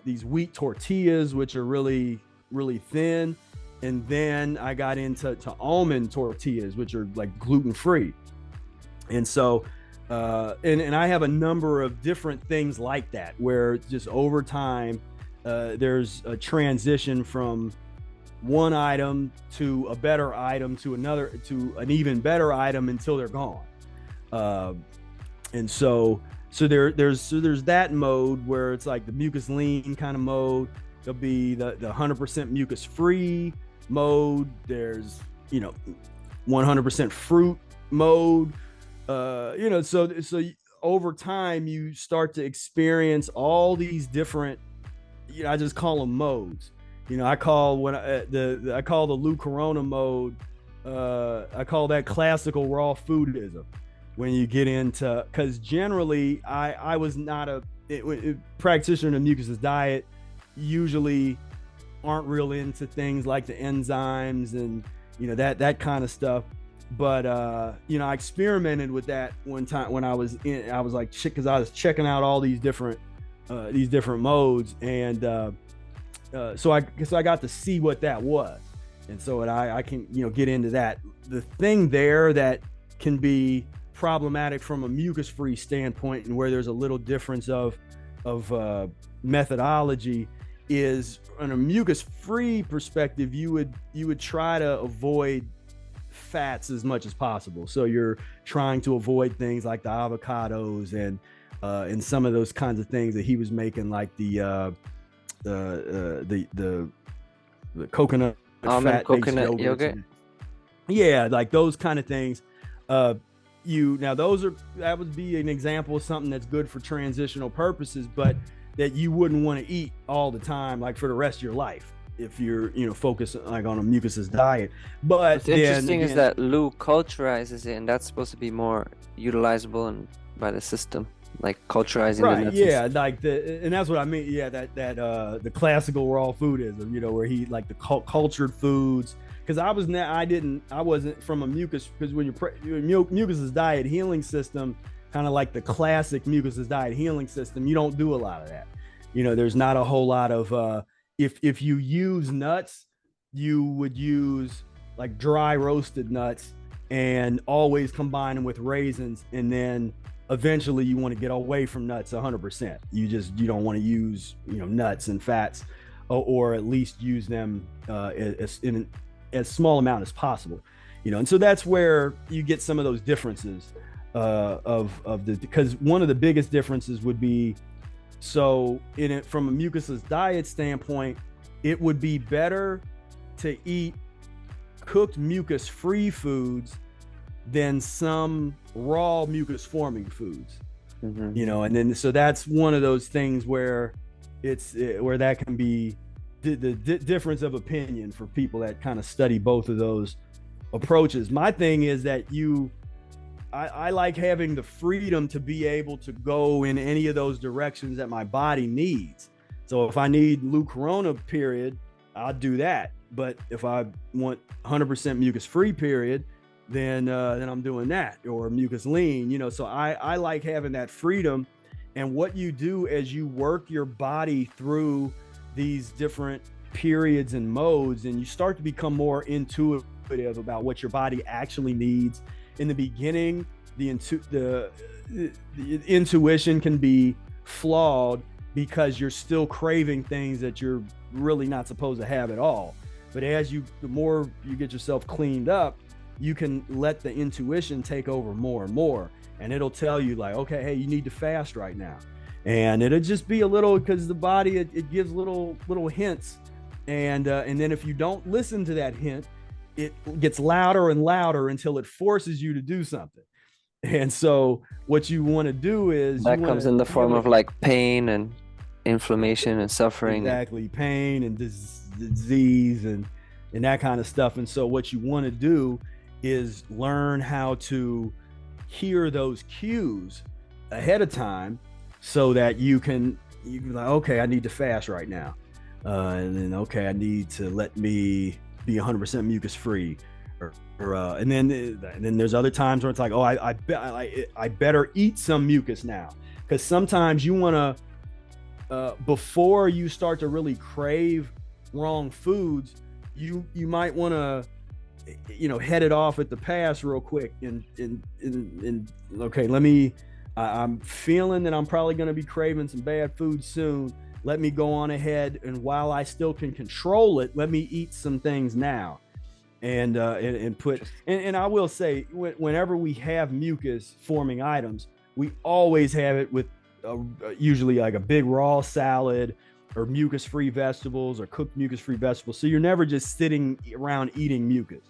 these wheat tortillas, which are really, really thin, and then I got into almond tortillas, which are like gluten free. And so and I have a number of different things like that, where just over time there's a transition from one item to a better item to another, to an even better item, until they're gone. And so there's that mode where it's like the mucus lean kind of mode. There'll be the 100% mucus free mode. There's 100% fruit mode. So over time you start to experience all these different, I just call them modes. I call I call the Lou Corona mode, I call that classical raw foodism. When you get into, because generally I was not a practitioner in the mucusless diet, usually aren't real into things like the enzymes and that kind of stuff. But I experimented with that one time when I was like, shit, because I was checking out all these different modes, and so I got to see what that was, and so I can get into that. The thing there that can be problematic from a mucus free standpoint, and where there's a little difference of methodology, is on a mucus free perspective, you would try to avoid fats as much as possible. So you're trying to avoid things like the avocados and some of those kinds of things that he was making, like the coconut almond fat coconut yogurt. Yeah, like those kind of things. That would be an example of something that's good for transitional purposes, but that you wouldn't want to eat all the time, like for the rest of your life, if you're focused like on a mucusless diet. But what's interesting is that Lou culturizes it, and that's supposed to be more utilizable by the system, like culturizing right, the nuts. Yeah, like and that's what I mean. Yeah, that the classical raw foodism, where he like the cultured foods. Because I wasn't from a mucus, because when your mucusless diet healing system, kind of like the classic mucusless diet healing system, you don't do a lot of that. There's not a whole lot of if you use nuts, you would use like dry roasted nuts and always combine them with raisins, and then eventually you want to get away from nuts 100%. You don't want to use nuts and fats, or at least use them in as small amount as possible, and so that's where you get some of those differences. of the, because one of the biggest differences would be, so in it, from a mucusless diet standpoint, it would be better to eat cooked mucus free foods than some raw mucus forming foods. You know, and then so that's one of those things where where that can be the difference of opinion for people that kind of study both of those approaches. My thing is that I like having the freedom to be able to go in any of those directions that my body needs. So if I need Lou Corona period, I'll do that. But if I want 100% mucus free period, then I'm doing that, or mucus lean, you know. So I like having that freedom. And what you do as you work your body through these different periods and modes, and you start to become more intuitive about what your body actually needs. In the beginning, the intuition can be flawed because you're still craving things that you're really not supposed to have at all. But the more you get yourself cleaned up, you can let the intuition take over more and more, and it'll tell you like, okay, hey, you need to fast right now. And it'll just be a little, because the body, it gives little hints, and then if you don't listen to that hint, it gets louder and louder until it forces you to do something. And so what you want to do is that comes in the form of like pain and inflammation and suffering. Exactly, pain and disease and that kind of stuff. And so what you want to do is learn how to hear those cues ahead of time, so that you can be like, okay, I need to fast right now, and then okay, I need to let me be 100% mucus free, and then there's other times where it's like, oh, I better eat some mucus now, because sometimes you want to, before you start to really crave wrong foods, you might want to, you know, head it off at the pass real quick and okay, I'm feeling that I'm probably going to be craving some bad food soon. Let me go on ahead, and while I still can control it, let me eat some things now. And I will say, whenever we have mucus forming items, we always have it with usually like a big raw salad, or mucus free vegetables, or cooked mucus free vegetables. So you're never just sitting around eating mucus,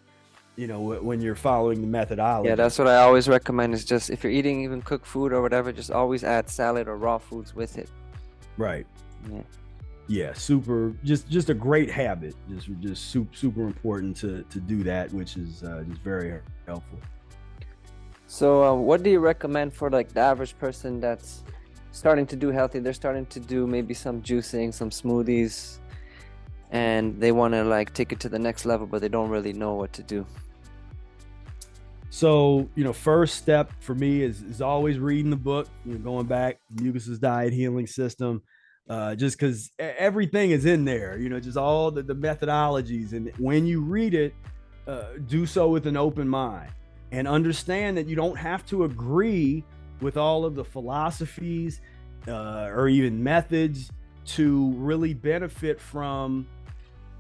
you know, when you're following the methodology. Yeah, that's what I always recommend, is just if you're eating even cooked food or whatever, just always add salad or raw foods with it. Right. Yeah. Yeah, super, just a great habit, just super important to do that, which is just very helpful. So what do you recommend for like the average person that's starting to do healthy? They're starting to do maybe some juicing, some smoothies, and they want to like take it to the next level, but they don't really know what to do. So, you know, first step for me is always reading the book, you know, going back, Mucusless Diet Healing System, just because everything is in there, you know, just all the methodologies. And when you read it, do so with an open mind, and understand that you don't have to agree with all of the philosophies or even methods to really benefit from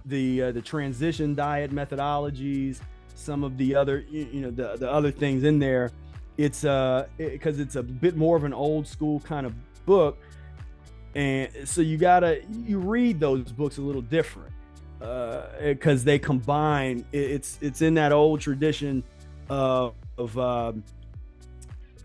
the transition diet methodologies, some of the other, you know, the other things in there. It's because it's a bit more of an old school kind of book, and so you read those books a little different, because they combine. It's in that old tradition of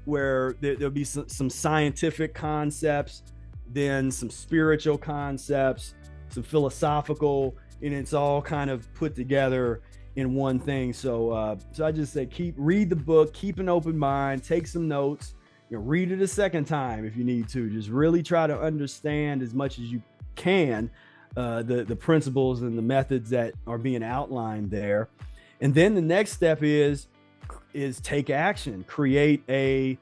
where there'll be some scientific concepts, then some spiritual concepts, some philosophical, and it's all kind of put together in one thing. So I just say read the book, keep an open mind, take some notes, you know, read it a second time if you need to. Just really try to understand as much as you can the principles and the methods that are being outlined there. And then the next step is take action, create a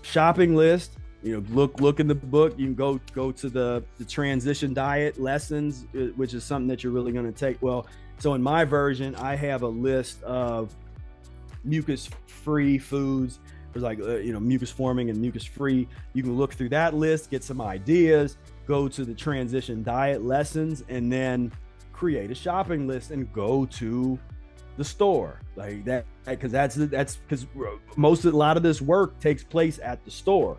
shopping list. You know, look in the book. You can go to the transition diet lessons, which is something that you're really going to take. Well, so in my version, I have a list of mucus-free foods. There's like you know, mucus forming and mucus free. You can look through that list, get some ideas, go to the transition diet lessons, and then create a shopping list and go to the store, like that, because that's because a lot of this work takes place at the store.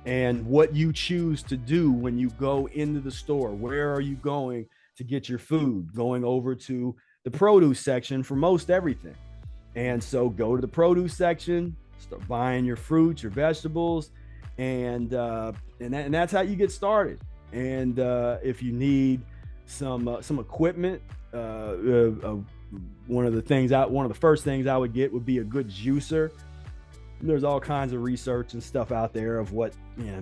And what you choose to do when you go into the store, where are you going to get your food? Going over to the produce section for most everything. And so go to the produce section, start buying your fruits, your vegetables, and that's how you get started. And if you need some equipment, one of the first things I would get would be a good juicer. There's all kinds of research and stuff out there of what,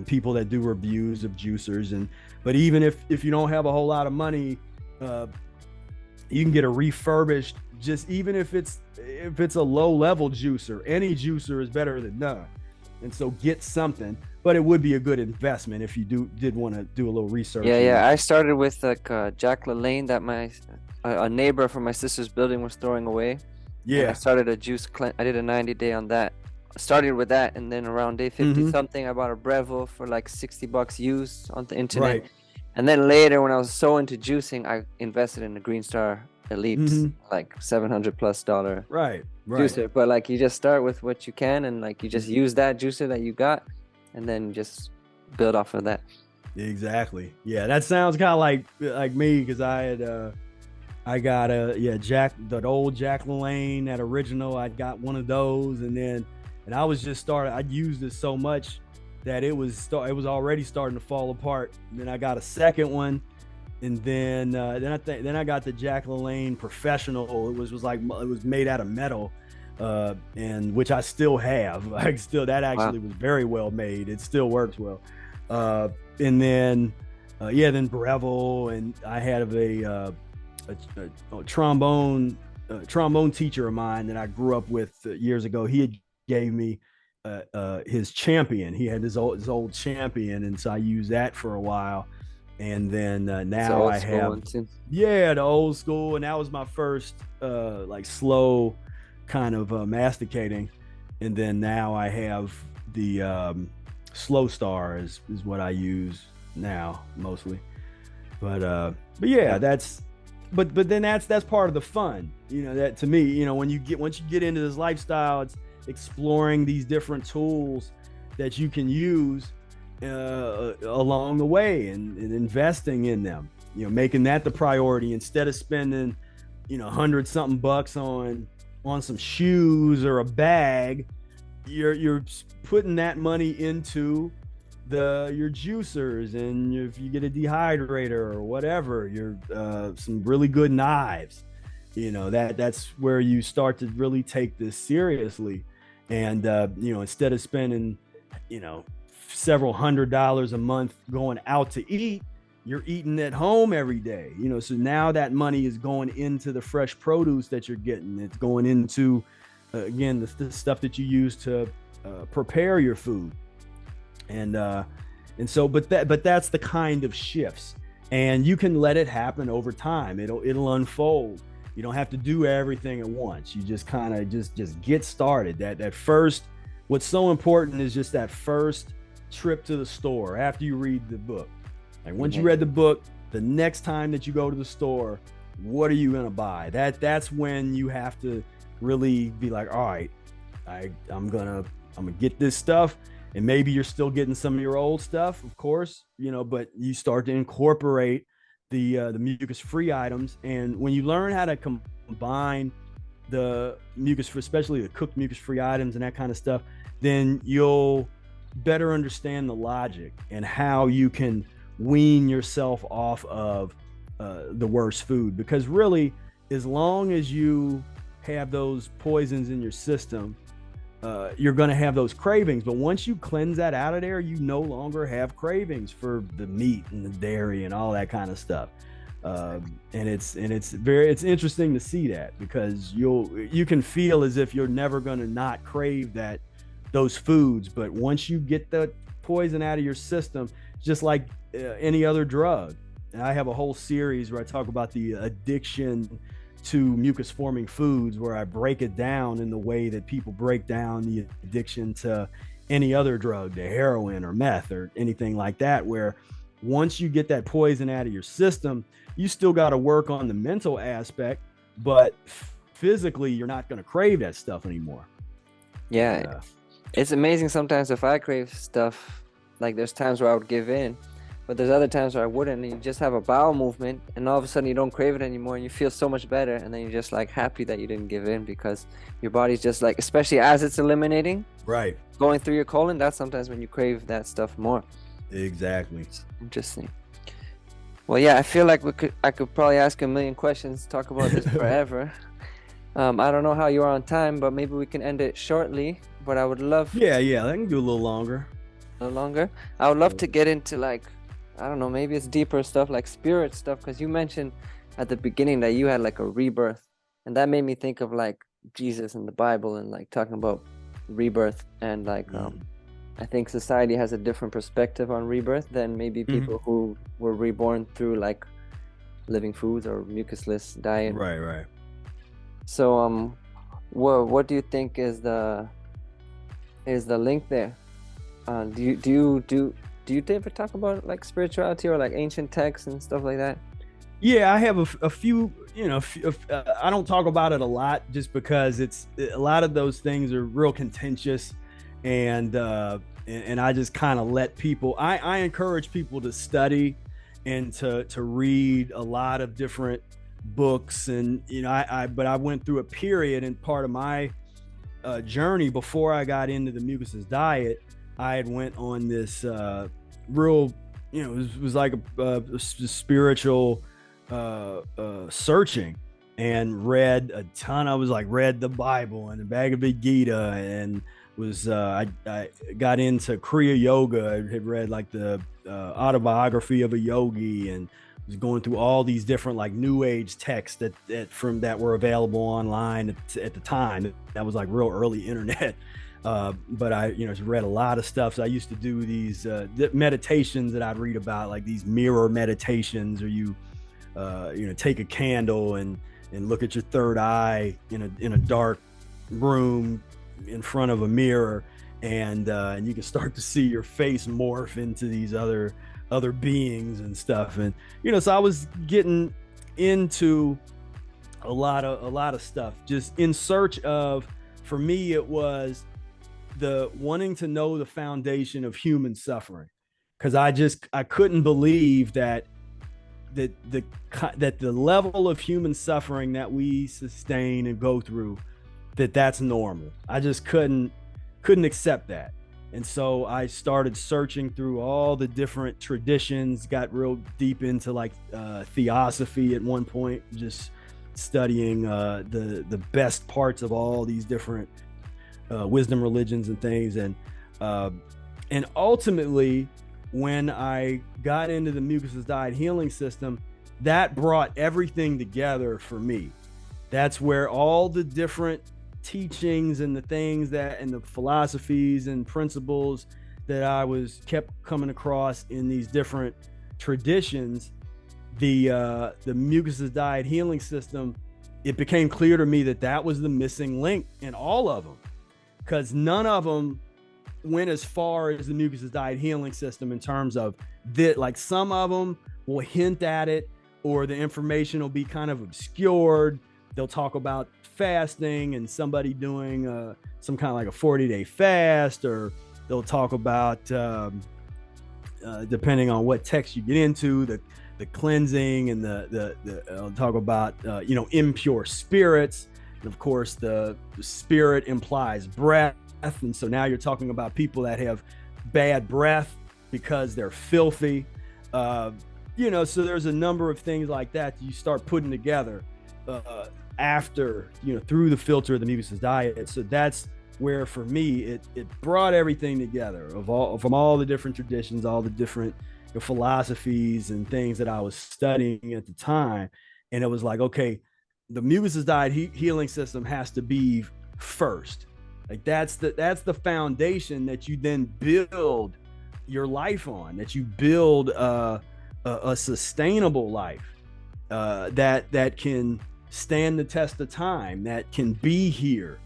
people that do reviews of juicers. But even if you don't have a whole lot of money, you can get a refurbished, just even if it's a low level juicer. Any juicer is better than none. And so get something, but it would be a good investment if you did want to do a little research. Yeah. I started with like Jack LaLanne that a neighbor from my sister's building was throwing away. Yeah. And I started a juice cleanse. I did a 90-day on that. I started with that, and then around day 50 something, I bought a Breville for like $60 used on the internet. Right. And then later, when I was so into juicing, I invested in the Green Star Elite, like $700+ right juicer. But like, you just start with what you can, and like you just use that juicer that you got, and then just build off of that. Exactly. Yeah, that sounds kind of like me, because I got the old Jack LaLanne, that original. I got one of those, and I was just I used it so much that it was already starting to fall apart. And then I got a second one, and then I got the Jack LaLanne Professional. It was made out of metal, and which I still have. That actually was very well made. It still works well. And then Breville, and I had a trombone teacher of mine that I grew up with years ago. He had gave me his Champion. He had his old Champion, and so I used that for a while. And then now I have the old school, and that was my first like slow kind of masticating. And then now I have the Slow Star is what I use now mostly. But yeah, that's part of the fun. That to me, once you get into this lifestyle, it's exploring these different tools that you can use along the way, and investing in them, making that the priority instead of spending $100-something on some shoes or a bag. You're putting that money into your juicers, and if you get a dehydrator or whatever, some really good knives. That's where you start to really take this seriously. And instead of spending several $100s a month going out to eat, you're eating at home every day. So now that money is going into the fresh produce that you're getting. It's going into again the stuff that you use to prepare your food. And so but that's the kind of shifts, and you can let it happen over time. It'll unfold. You don't have to do everything at once. You just kind of just get started. That first, what's so important is just that first trip to the store after you read the book. Like once you read the book, the next time that you go to the store, what are you gonna buy? That's when you have to really be like, all right, I'm gonna get this stuff. And maybe you're still getting some of your old stuff, of course, but you start to incorporate the mucus-free items. And when you learn how to combine the mucus, especially the cooked mucus-free items and that kind of stuff, then you'll better understand the logic and how you can wean yourself off of the worst food. Because really, as long as you have those poisons in your system, you're going to have those cravings. But once you cleanse that out of there, you no longer have cravings for the meat and the dairy and all that kind of stuff. And it's interesting to see that, because you can feel as if you're never going to not crave those foods. But once you get the poison out of your system, just like any other drug. And I have a whole series where I talk about the addiction to mucus forming foods, where I break it down in the way that people break down the addiction to any other drug, to heroin or meth or anything like that, where once you get that poison out of your system, you still got to work on the mental aspect, but physically you're not going to crave that stuff anymore. Yeah, it's amazing sometimes if I crave stuff, like there's times where I would give in, but there's other times where I wouldn't, and you just have a bowel movement and all of a sudden you don't crave it anymore and you feel so much better, and then you're just like happy that you didn't give in because your body's just like, especially as it's eliminating, right, going through your colon, that's sometimes when you crave that stuff more. Exactly. Interesting. Well, yeah, I feel like I could probably ask a million questions, talk about this forever. I don't know how you are on time, but maybe we can end it shortly. But I would love Yeah, I can do a little longer. A little longer. I would love to get into, like, I don't know, maybe it's deeper stuff, like spirit stuff, because you mentioned at the beginning that you had like a rebirth, and that made me think of like Jesus in the Bible and like talking about rebirth, and like I think society has a different perspective on rebirth than maybe people who were reborn through like living foods or mucusless diet. Right. So what do you think is the link there? Do you ever talk about like spirituality or like ancient texts and stuff like that? Yeah, I have a few, I don't talk about it a lot just because a lot of those things are real contentious, and I just kind of let people, I encourage people to study and to read a lot of different books. And, but I went through a period, and part of my journey before I got into the mucusless diet, I had went on this real, it was like a spiritual searching, and read a ton. I was like, read the Bible and the Bhagavad Gita, and was I got into Kriya Yoga. I had read like the autobiography of a yogi, and was going through all these different like new age texts that were available online at the time. That was like real early internet. But I, read a lot of stuff. So I used to do these meditations that I'd read about, like these mirror meditations, or you take a candle and look at your third eye in a dark room in front of a mirror, and you can start to see your face morph into these other beings and stuff. And so I was getting into a lot of stuff, just in search of, for me it was the wanting to know the foundation of human suffering, because I couldn't believe that the level of human suffering that we sustain and go through, that's normal. I just couldn't accept that. And so I started searching through all the different traditions, got real deep into like theosophy at one point, just studying the best parts of all these different wisdom religions and things. And ultimately, when I got into the mucusless diet healing system, that brought everything together for me. That's where all the different teachings and the things and the philosophies and principles that I kept coming across in these different traditions, the mucusless diet healing system, it became clear to me that was the missing link in all of them, because none of them went as far as the mucusless diet healing system in terms of that. Like some of them will hint at it, or the information will be kind of obscured. They'll talk about fasting and somebody doing some kind of like a 40-day fast, or they'll talk about depending on what text you get into, the cleansing, and they'll talk about impure spirits. And of course the spirit implies breath, and so now you're talking about people that have bad breath because they're filthy. So there's a number of things like that you start putting together after, through the filter of the mucusless diet. So that's where, for me, it brought everything together from all the different traditions, all the different philosophies and things that I was studying at the time. And it was like, okay, the mucusless diet healing system has to be first. Like that's the foundation that you then build your life on, that you build a sustainable life that can stand the test of time, that can be here,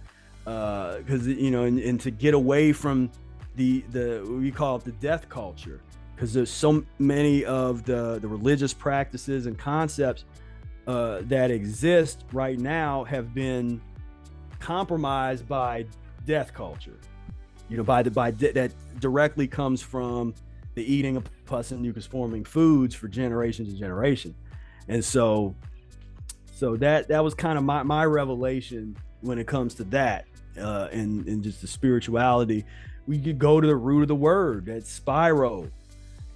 because and to get away from the we call it the death culture, because there's so many of the religious practices and concepts that exist right now have been compromised by death culture. That directly comes from the eating of pus and mucus forming foods for generations and generations. And so that was kind of my revelation when it comes to that, and just the spirituality. We could go to the root of the word, that spiro,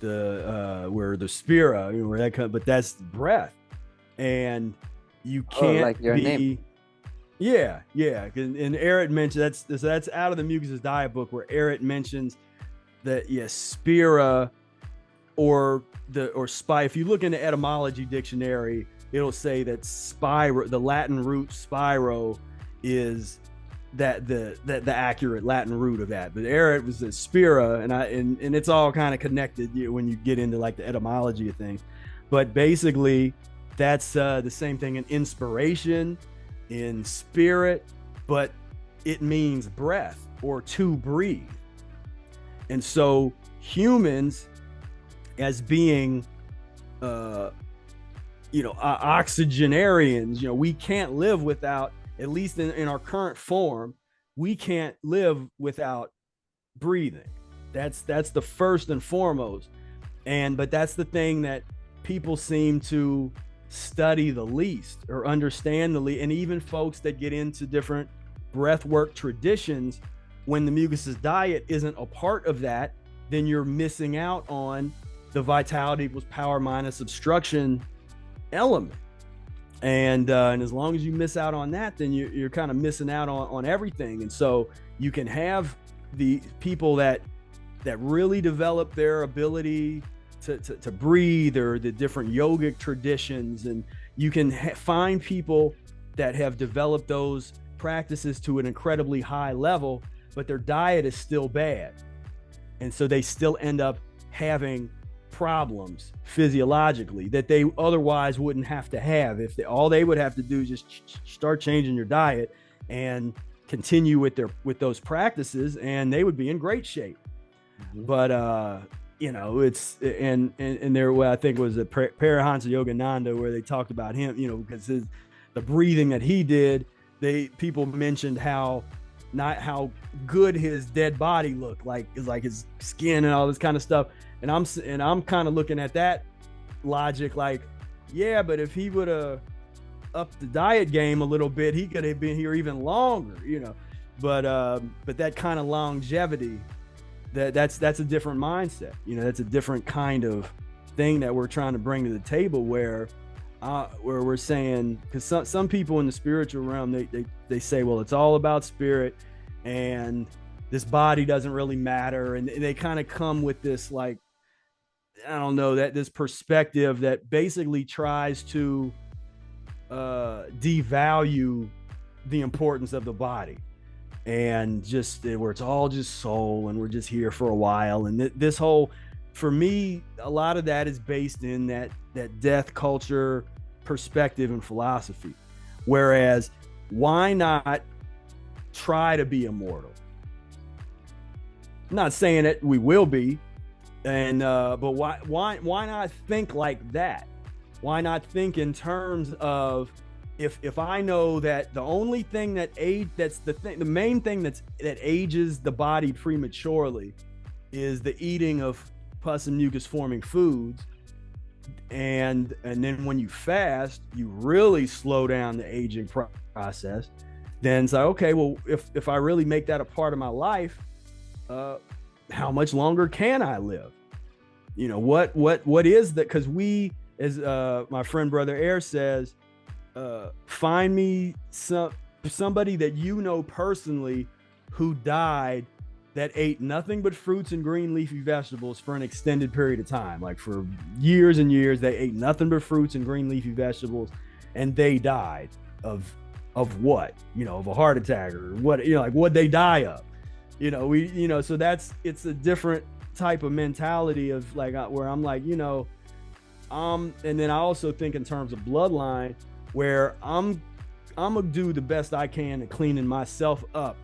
where the spira, where that comes, but that's breath. And you can't like your name. Yeah. And Eric mentioned that's out of the Mucusless Diet book, where Eric mentions that spira or spy. If you look in the etymology dictionary, it'll say that spiro, the Latin root spiro, is that the accurate Latin root of that. But Eric was a spira, and it's all kind of connected when you get into like the etymology of things. But basically, that's the same thing in inspiration, in spirit, but it means breath or to breathe. And so humans, as being oxygenarians, we can't live without, at least in our current form, we can't live without breathing. That's the first and foremost. But that's the thing that people seem to study the least or understand the least. And even folks that get into different breathwork traditions, when the Mucusless diet isn't a part of that, then you're missing out on the vitality equals power minus obstruction element. And as long as you miss out on that, then you're kind of missing out on everything. And so you can have the people that really develop their ability to breathe, or the different yogic traditions, and you can find people that have developed those practices to an incredibly high level, but their diet is still bad, and so they still end up having problems physiologically that they otherwise wouldn't have to have if all they would have to do is just start changing your diet and continue with those practices, and they would be in great shape. Mm-hmm. But it's and there, I think it was a Paramahansa Yogananda, where they talked about him, because the breathing that he did, people mentioned how good his dead body looked, like his skin and all this kind of stuff. And I'm kind of looking at that logic, like, yeah, but if he would have upped the diet game a little bit, he could have been here even longer, But that kind of longevity, that's a different mindset. That's a different kind of thing that we're trying to bring to the table, where we're saying, because some people in the spiritual realm, they say, well, it's all about spirit, and this body doesn't really matter, and they kind of come with this, like, I don't know, that this perspective that basically tries to devalue the importance of the body, and just where it's all just soul, and we're just here for a while. And this whole, for me, a lot of that is based in that death culture perspective and philosophy. Whereas, why not try to be immortal? I'm not saying that we will be, but why not think like that? Why not think in terms of, if I know that the only thing that the main thing that ages the body prematurely is the eating of pus and mucus forming foods, and then when you fast, you really slow down the aging process. Then it's like, okay, well, if I really make that a part of my life, how much longer can I live? What is that? Because we, as my friend Brother Air says, find me somebody that personally who died that ate nothing but fruits and green leafy vegetables for an extended period of time. Like for years and years, they ate nothing but fruits and green leafy vegetables, and they died of what? Of a heart attack, or what? Like what they die of? So it's a different type of mentality of like, where I'm like, and then I also think in terms of bloodline, where I'm gonna do the best I can in cleaning myself up,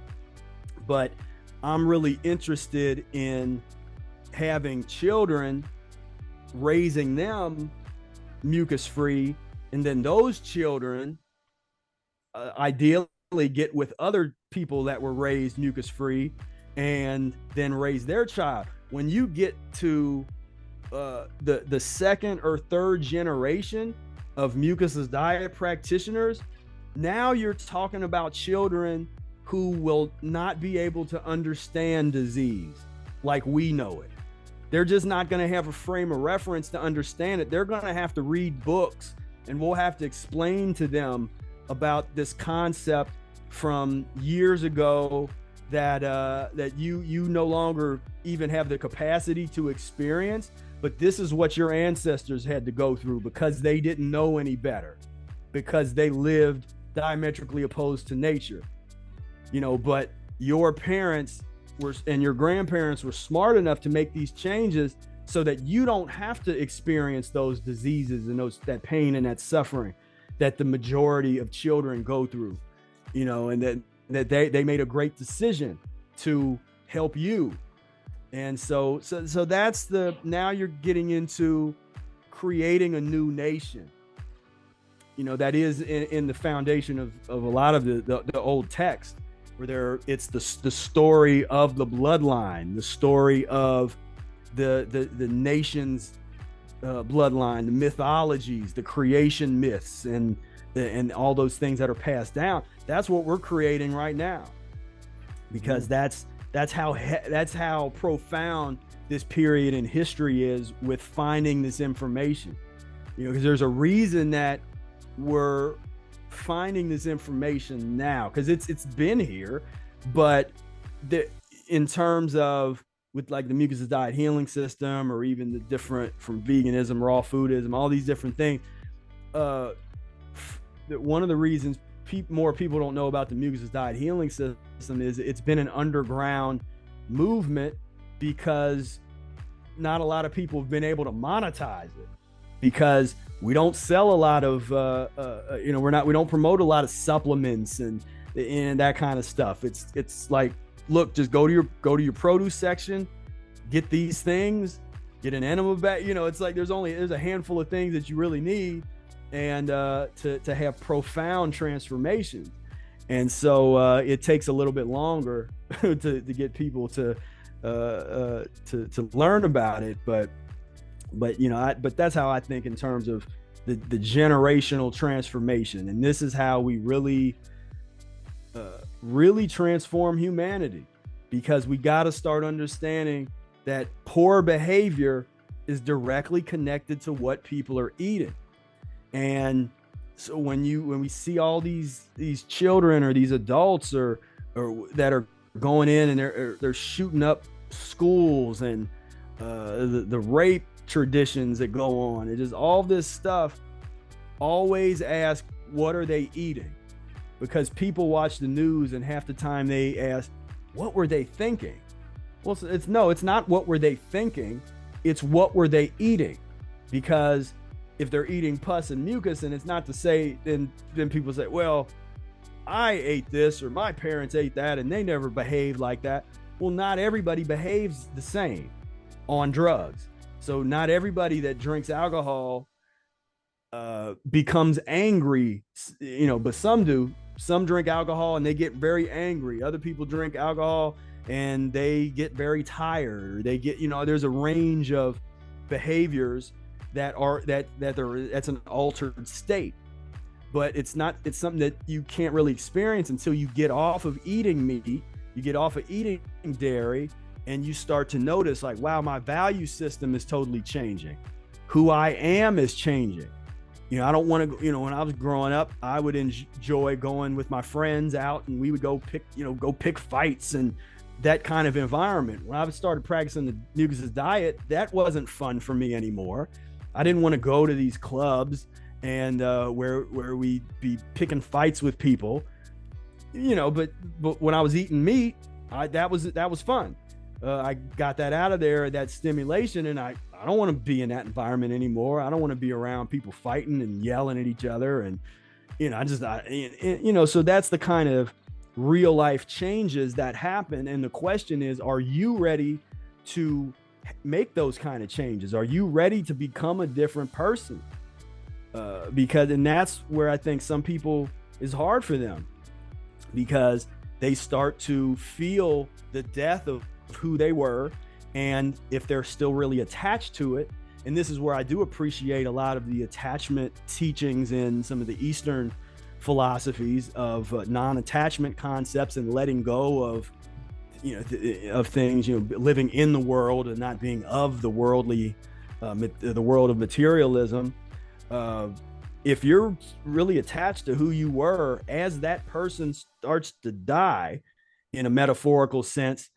but I'm really interested in having children, raising them mucus free, And then those children ideally get with other people that were raised mucus free and then raise their child. When you get to the second or third generation of mucusless diet practitioners, now you're talking about children who will not be able to understand disease like we know it. They're just not going to have a frame of reference to understand it. They're going to have to read books, and we'll have to explain to them about this concept from years ago that you no longer even have the capacity to experience. But this is what your ancestors had to go through because they didn't know any better, because they lived diametrically opposed to nature. But your parents and your grandparents were smart enough to make these changes so that you don't have to experience those diseases and that pain and that suffering that the majority of children go through, and that they made a great decision to help you. And so that's now you're getting into creating a new nation, that is in the foundation of a lot of the old text, where it's the story of the bloodline, the story of the nation's bloodline, the mythologies, the creation myths, and all those things that are passed down. That's what we're creating right now, because that's how profound this period in history is with finding this information. Because there's a reason that we're finding this information now, because it's been here, but in terms of with like the mucusless diet healing system, or even the different from veganism, raw foodism, all these different things, one of the reasons more people don't know about the mucusless diet healing system is it's been an underground movement, because not a lot of people have been able to monetize it, because we don't sell a lot of we don't promote a lot of supplements and that kind of stuff. It's like, look, just go to your produce section, get these things, get an enema bag. It's like there's a handful of things that you really need, and to have profound transformations. And so it takes a little bit longer to get people to learn about it, but that's how I think in terms of the generational transformation. And this is how we really transform humanity, because we got to start understanding that poor behavior is directly connected to what people are eating. And so when we see all these children or these adults or that are going in and they're shooting up schools, and the rape traditions that go on, it is all this stuff. Always ask, what are they eating? Because people watch the news and half the time they ask, what were they thinking? Well, it's not what were they thinking, it's what were they eating. Because if they're eating pus and mucus, and it's not to say, then people say, well, I ate this or my parents ate that and they never behaved like that. Well, not everybody behaves the same on drugs. So not everybody that drinks alcohol becomes angry, but some do. Some drink alcohol and they get very angry. Other people drink alcohol and they get very tired. They get, there's a range of behaviors that's an altered state. But it's something that you can't really experience until you get off of eating meat, you get off of eating dairy, and you start to notice, like, wow, my value system is totally changing. Who I am is changing. I don't want to, when I was growing up, I would enjoy going with my friends out, and we would go pick fights and that kind of environment. When I started practicing the mucusless diet, that wasn't fun for me anymore. I didn't want to go to these clubs and where we'd be picking fights with people, but when I was eating meat, that was fun. I got that out of there, that stimulation, and I don't want to be in that environment anymore. I don't want to be around people fighting and yelling at each other. And, so that's the kind of real life changes that happen. And the question is, are you ready to make those kind of changes? Are you ready to become a different person? because, and that's where I think some people is hard for them, because they start to feel the death of who they were. And if they're still really attached to it, and this is where I do appreciate a lot of the attachment teachings in some of the Eastern philosophies of non-attachment concepts and letting go of, of things, living in the world and not being of the worldly, the world of materialism. If you're really attached to who you were, as that person starts to die in a metaphorical sense,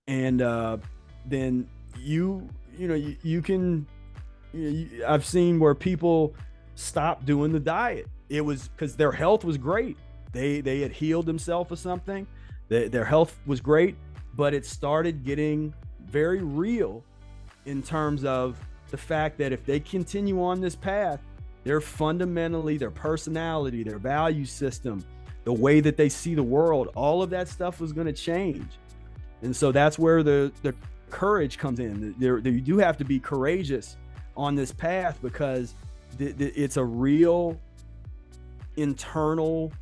and then you can, I've seen where people stop doing the diet. It was because their health was great. They had healed themselves of something. Their health was great, but it started getting very real in terms of the fact that if they continue on this path, they're fundamentally, their personality, their value system, the way that they see the world, all of that stuff was going to change. And so that's where the courage comes in. You do have to be courageous on this path, because it's a real internal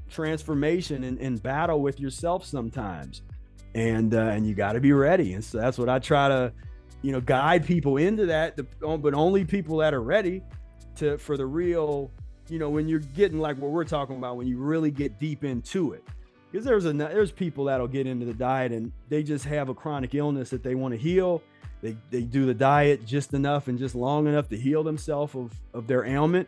transformation and battle with yourself sometimes. And you got to be ready. And so that's what I try to, guide people into that, but only people that are ready for the real, when you're getting like what we're talking about, when you really get deep into it. Because there's people that'll get into the diet and they just have a chronic illness that they want to heal. They do the diet just enough and just long enough to heal themselves of their ailment,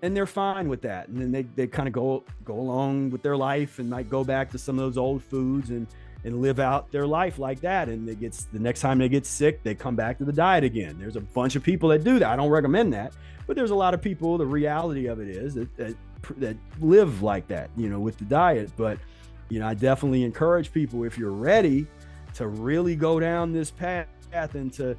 and they're fine with that. And then they kind of go along with their life and might go back to some of those old foods and live out their life like that. And the next time they get sick, they come back to the diet again. There's a bunch of people that do that. I don't recommend that, but there's a lot of people, the reality of it is that live like that, with the diet. But, I definitely encourage people, if you're ready to really go down this path and to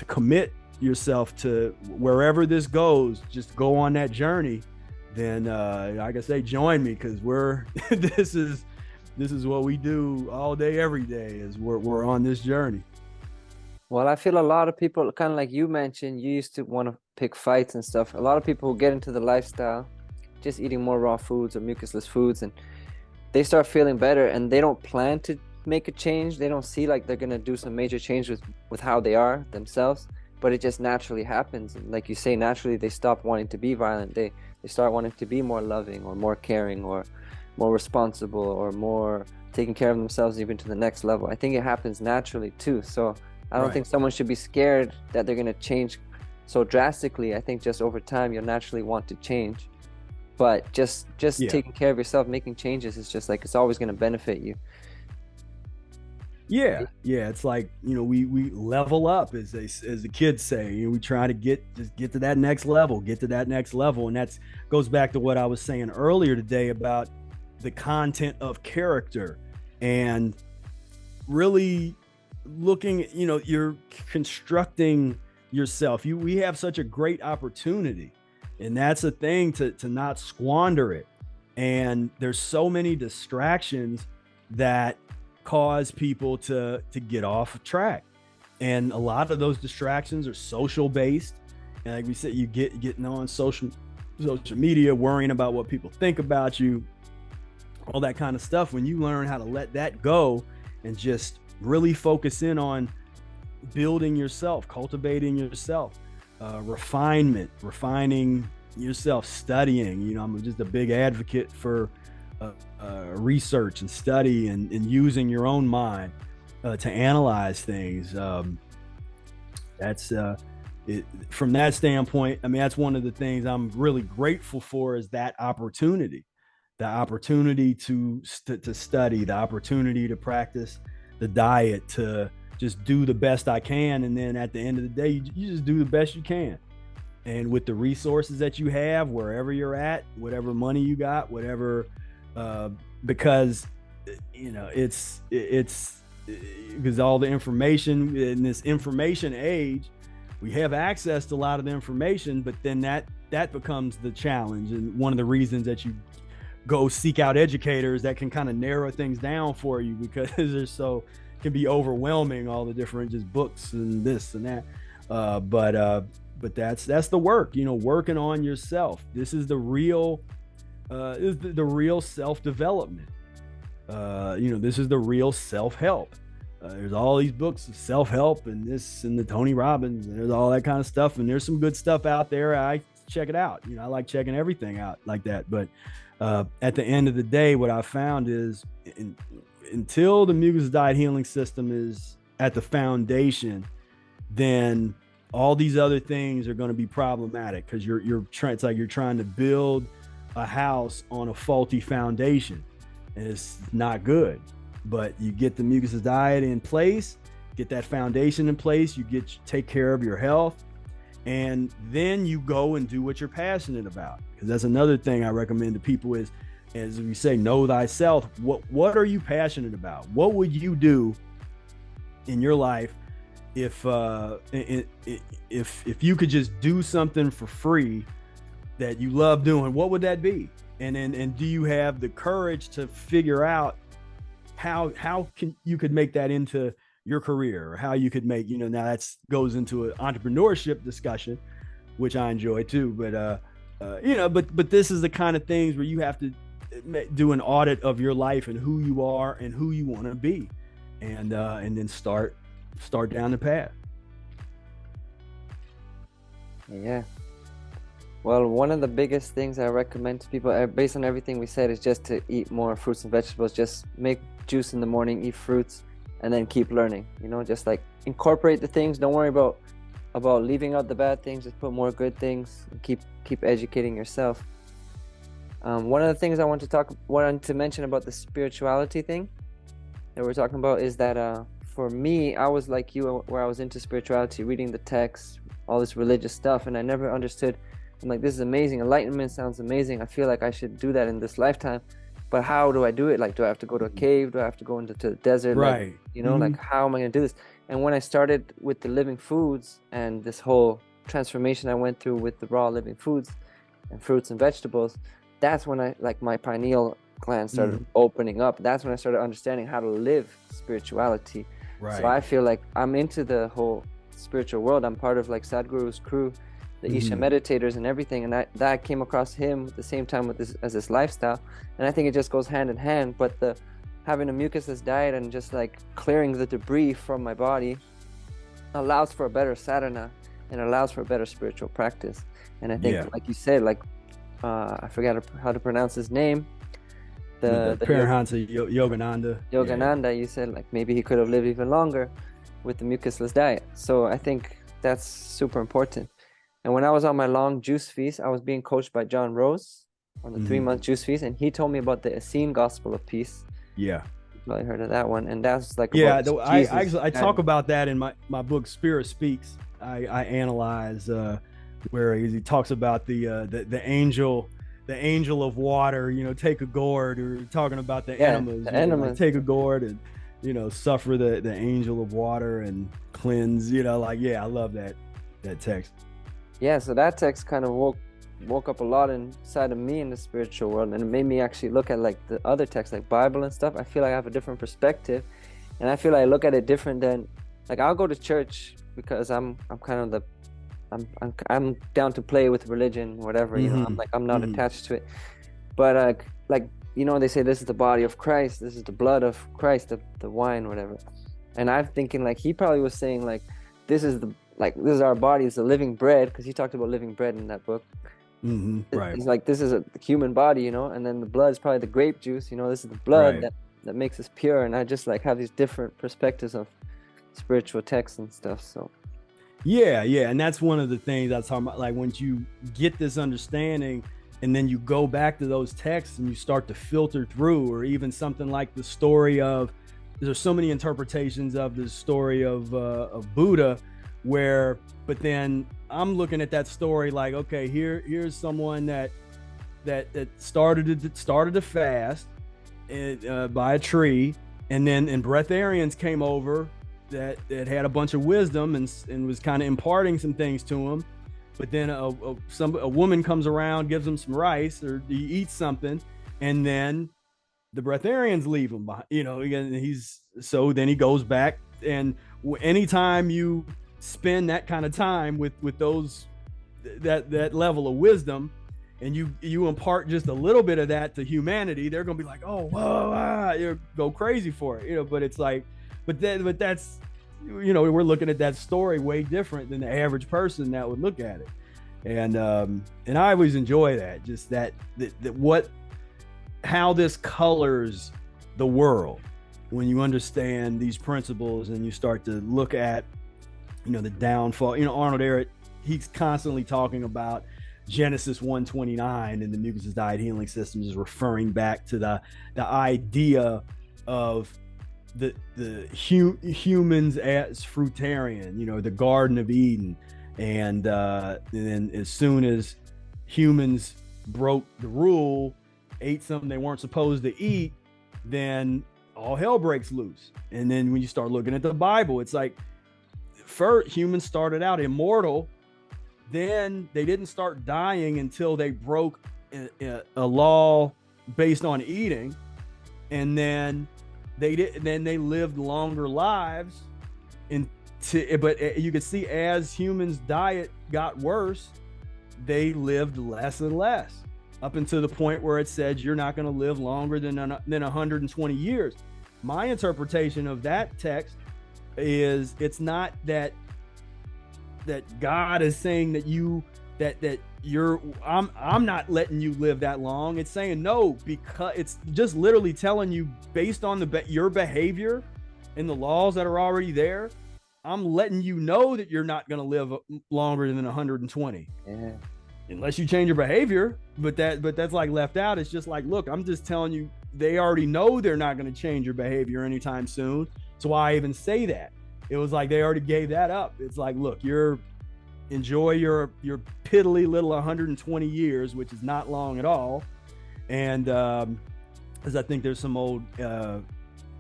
commit yourself to wherever this goes, just go on that journey, then like I say, join me, because this is what we do all day, every day, is we're on this journey. Well, I feel a lot of people, kind of like you mentioned, you used to want to pick fights and stuff. A lot of people who get into the lifestyle, just eating more raw foods or mucusless foods, and they start feeling better, and they don't plan to make a change. They don't see like they're going to do some major change with how they are themselves, but it just naturally happens. And like you say, naturally they stop wanting to be violent. They start wanting to be more loving or more caring or more responsible or more taking care of themselves, even to the next level. I think it happens naturally too. So I don't think someone should be scared that they're going to change so drastically. I think just over time you'll naturally want to change, but just taking care of yourself, making changes, is just like, it's always going to benefit you. Yeah. It's like, we level up, as the kids say. We try to get to that next level, and that goes back to what I was saying earlier today about the content of character, and really looking, you're constructing yourself. We have such a great opportunity, and that's a thing to not squander it. And there's so many distractions that cause people to get off track, and a lot of those distractions are social based. And like we said, you getting on social media, worrying about what people think about you, all that kind of stuff. When you learn how to let that go and just really focus in on building yourself, cultivating yourself, refining yourself, studying. I'm just a big advocate for research and study and using your own mind to analyze things. That's from that standpoint. I mean, that's one of the things I'm really grateful for, is that opportunity, the opportunity to study, the opportunity to practice the diet, to just do the best I can. And then at the end of the day, you just do the best you can. And with the resources that you have, wherever you're at, whatever money you got, whatever, because it's because all the information in this information age, we have access to a lot of the information, but then that becomes the challenge. And one of the reasons that you go seek out educators that can kind of narrow things down for you, because can be overwhelming, all the different just books and this and that. But but that's the work, working on yourself. This is the real the real self-development. This is the real self-help. There's all these books of self-help and this and the Tony Robbins, and there's all that kind of stuff, and there's some good stuff out there. I check it out. I like checking everything out like that. But at the end of the day, what I found is until the Mucusless diet healing system is at the foundation, then all these other things are going to be problematic, because you're trying. It's like you're trying to build a house on a faulty foundation, and it's not good. But you get the Mucusless diet in place, get that foundation in place, take care of your health, and then you go and do what you're passionate about. Because that's another thing I recommend to people is, as we say, know thyself. What are you passionate about? What would you do in your life if you could just do something for free that you love doing? What would that be? And do you have the courage to figure out how you could make that into your career, or how you could make, now that's goes into an entrepreneurship discussion, which I enjoy too. But but this is the kind of things where you have to do an audit of your life and who you are and who you want to be, and then start down the path. Yeah. Well, one of the biggest things I recommend to people, based on everything we said, is just to eat more fruits and vegetables. Just make juice in the morning, eat fruits, and then keep learning. Just like incorporate the things. Don't worry about leaving out the bad things. Just put more good things. And keep educating yourself. One of the things I wanted to mention about the spirituality thing that we're talking about is that for me, I was like you, where I was into spirituality, reading the texts, all this religious stuff, and I never understood. I'm like, this is amazing. Enlightenment sounds amazing. I feel like I should do that in this lifetime. But how do I do it? Like, do I have to go to a cave? Do I have to go into the desert? Right. Like, like, how am I going to do this? And when I started with the living foods and this whole transformation I went through with the raw living foods and fruits and vegetables, that's when my pineal gland started opening up. That's when I started understanding how to live spirituality. Right. So I feel like I'm into the whole spiritual world. I'm part of like Sadhguru's crew, the Isha meditators and everything, and that came across him at the same time with this lifestyle, and I think it just goes hand in hand. But having a mucusless diet and just like clearing the debris from my body allows for a better sadhana and allows for a better spiritual practice. And I think, like you said, like I forgot how to pronounce his name, the Paramahansa Yogananda. You said like maybe he could have lived even longer with the mucusless diet. So I think that's super important. And when I was on my long juice feast, I was being coached by John Rose on the 3-month juice feast, and he told me about the Essene Gospel of Peace. Yeah, you probably heard of that one. And that's like, I talk about that in my book Spira Speaks. I analyze where he talks about the angel of water. Take a gourd, or talking about the enemas. Like, take a gourd and suffer the angel of water and cleanse. I love that text. Yeah, so that text kind of woke up a lot inside of me in the spiritual world, and it made me actually look at like the other texts, like Bible and stuff. I feel like I have a different perspective, and I feel like I look at it different than, like, I'll go to church because I'm kind of I'm down to play with religion, whatever. I'm not attached to it. But they say this is the body of Christ, this is the blood of Christ, the wine, whatever. And I'm thinking like he probably was saying like this is our body, is the living bread, because he talked about living bread in that book. Right. It's like this is a human body, and then the blood is probably the grape juice. This is the blood that makes us pure. And I just like have these different perspectives of spiritual texts and stuff. So yeah, and that's one of the things I was talking about. Like, once you get this understanding, and then you go back to those texts and you start to filter through, or even something like the story of, there's so many interpretations of the story of Buddha. But then I'm looking at that story like, okay, here's someone that started a fast by a tree, and breatharians came over that had a bunch of wisdom and was kind of imparting some things to him. But then a woman comes around, gives him some rice, or he eats something, and then the breatharians leave him behind. Then he goes back, and anytime you spend that kind of time with those that level of wisdom, and you impart just a little bit of that to humanity, they're gonna be like, oh, whoa, you go crazy for it, but it's like, but that's, we're looking at that story way different than the average person that would look at it. And I always enjoy that, just that how this colors the world when you understand these principles and you start to look at, the downfall. Arnold Ehret, he's constantly talking about Genesis 1:29 in the Mucusless diet healing systems, is referring back to the idea of the humans as fruitarian, the Garden of Eden, and then as soon as humans broke the rule, ate something they weren't supposed to eat, then all hell breaks loose. And then when you start looking at the Bible, it's like, first humans started out immortal, then they didn't start dying until they broke a law based on eating, and then they lived longer lives. But you could see, as humans' diet got worse, they lived less and less, up until the point where it said you're not going to live longer than 120 years. My interpretation of that text is, it's not that God is saying that I'm not letting you live that long. It's saying no, because it's just literally telling you, based on your behavior and the laws that are already there, I'm letting you know that you're not going to live longer than 120. Yeah. Unless you change your behavior, but that's like left out. It's just like, look, I'm just telling you, they already know they're not going to change your behavior anytime soon. So why even say that? It was like they already gave that up. It's like, look, enjoy your piddly little 120 years, which is not long at all. And because I think there's some old, I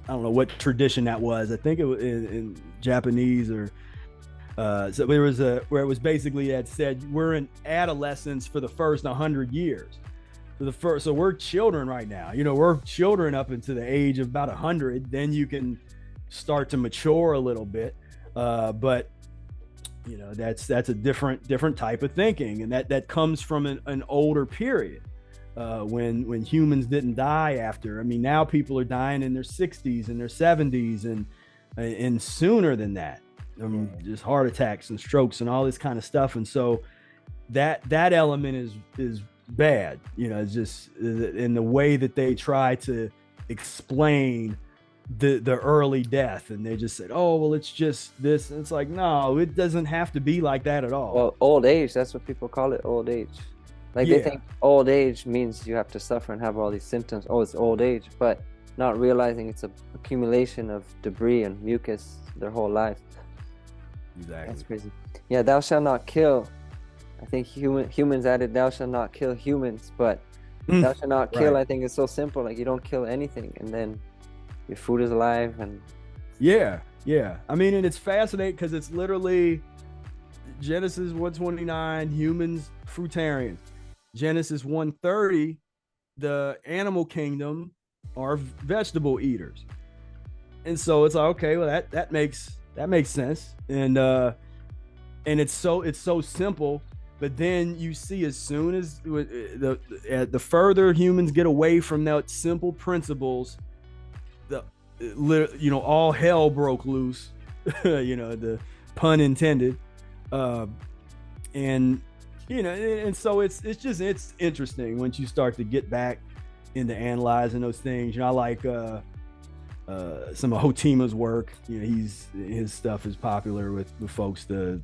don't know what tradition that was. I think it was in Japanese, or so there was where it was basically that said, we're in adolescence for the first 100 years. So we're children right now. We're children up into the age of about 100. Then you can start to mature a little bit, but that's a different type of thinking, and that comes from an older period, when humans didn't die after. I mean, now people are dying in their 60s and their 70s and sooner than that. Just heart attacks and strokes and all this kind of stuff. And so that element is bad. It's just in the way that they try to explain the early death, and they just said, oh, well, it's just this. And it's like, no, it doesn't have to be like that at all. Well, old age, that's what people call it, old age. Like, they think old age means you have to suffer and have all these symptoms. Oh, it's old age, but not realizing it's a accumulation of debris and mucus their whole life. Exactly. That's crazy. Yeah, thou shalt not kill. I think humans added thou shalt not kill humans, but thou shalt not kill, right. I think it's so simple. Like, you don't kill anything, and then your food is alive. And yeah. I mean, and it's fascinating because it's literally Genesis 1:29, humans, fruitarians. Genesis 1:30, the animal kingdom are vegetable eaters. And so it's like, okay, well, that makes sense. And it's so simple. But then you see, as soon as the further humans get away from that simple principles, all hell broke loose, the pun intended. And so it's interesting once you start to get back into analyzing those things. I like some of Hotima's work. His stuff is popular with folks, the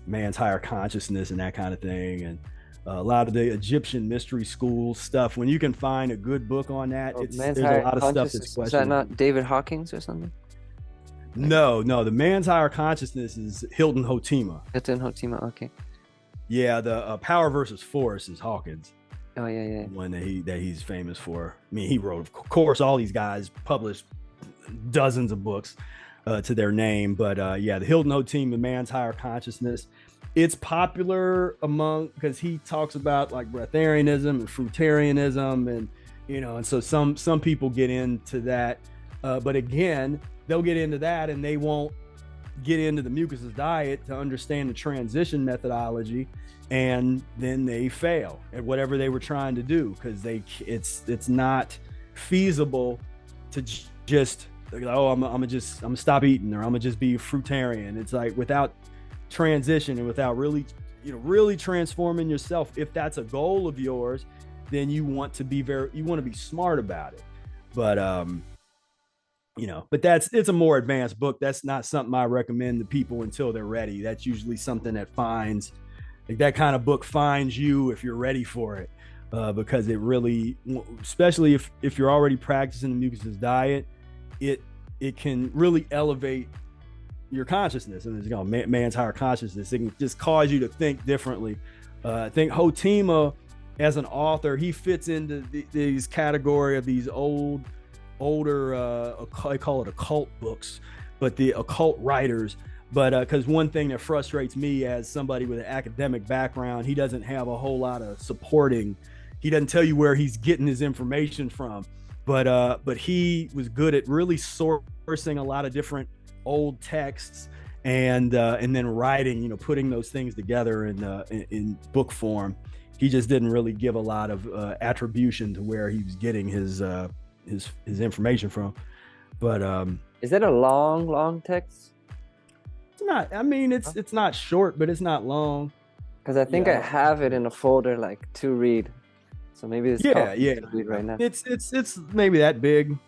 man's higher consciousness and that kind of thing, and a lot of the Egyptian mystery school stuff. When you can find a good book on that, there's a lot of stuff that's questionable. Is that not David Hawkins or something? No, the man's higher consciousness is Hilton Hotima. Okay. Yeah, the Power versus Force is Hawkins. Oh yeah. One that he's famous for. I mean, he wrote, of course, all these guys published dozens of books to their name, but the Hilton Hotima, the man's higher consciousness, it's popular because he talks about like breatharianism and fruitarianism, and and so some people get into that, but again, they'll get into that and they won't get into the mucusless diet to understand the transition methodology, and then they fail at whatever they were trying to do, because it's not feasible to just, oh, I'm gonna stop eating, or I'm gonna just be a fruitarian. It's like, without transition and without really, really transforming yourself, if that's a goal of yours, then you want to be smart about it. But but it's a more advanced book. That's not something I recommend to people until they're ready. That's usually something that finds, like, that kind of book finds you if you're ready for it, because it really, especially if you're already practicing the mucusless diet, it can really elevate your consciousness, and it's man's higher consciousness. It can just cause you to think differently. I think Hotima, as an author, he fits into these category of these older, I call it occult books, but the occult writers. But because one thing that frustrates me as somebody with an academic background, he doesn't have a whole lot of supporting. He doesn't tell you where he's getting his information from. But he was good at really sourcing a lot of different old texts, and then writing, putting those things together in book form. He just didn't really give a lot of attribution to where he was getting his information from. But is it a long text? It's not. I mean, it's not short, but it's not long. Because I think I have it in a folder, like, to read. So maybe it's to read right now. It's maybe that big.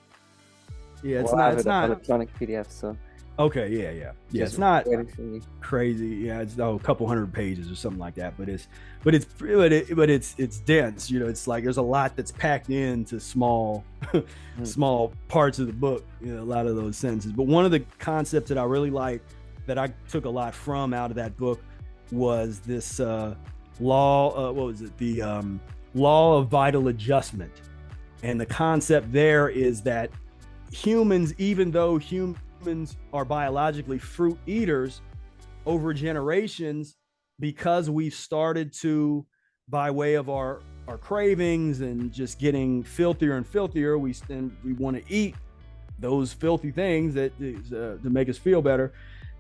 Yeah, it's not electronic PDF. So okay, yeah. It's not crazy. Yeah, it's a couple hundred pages or something like that. But it's dense. It's like there's a lot that's packed into small parts of the book. A lot of those sentences. But one of the concepts that I really like, that I took a lot from out of that book, was this law. What was it? The law of vital adjustment. And the concept there is that humans, even though humans are biologically fruit eaters, over generations, because we've started to, by way of our cravings and just getting filthier and filthier, we want to eat those filthy things that to make us feel better.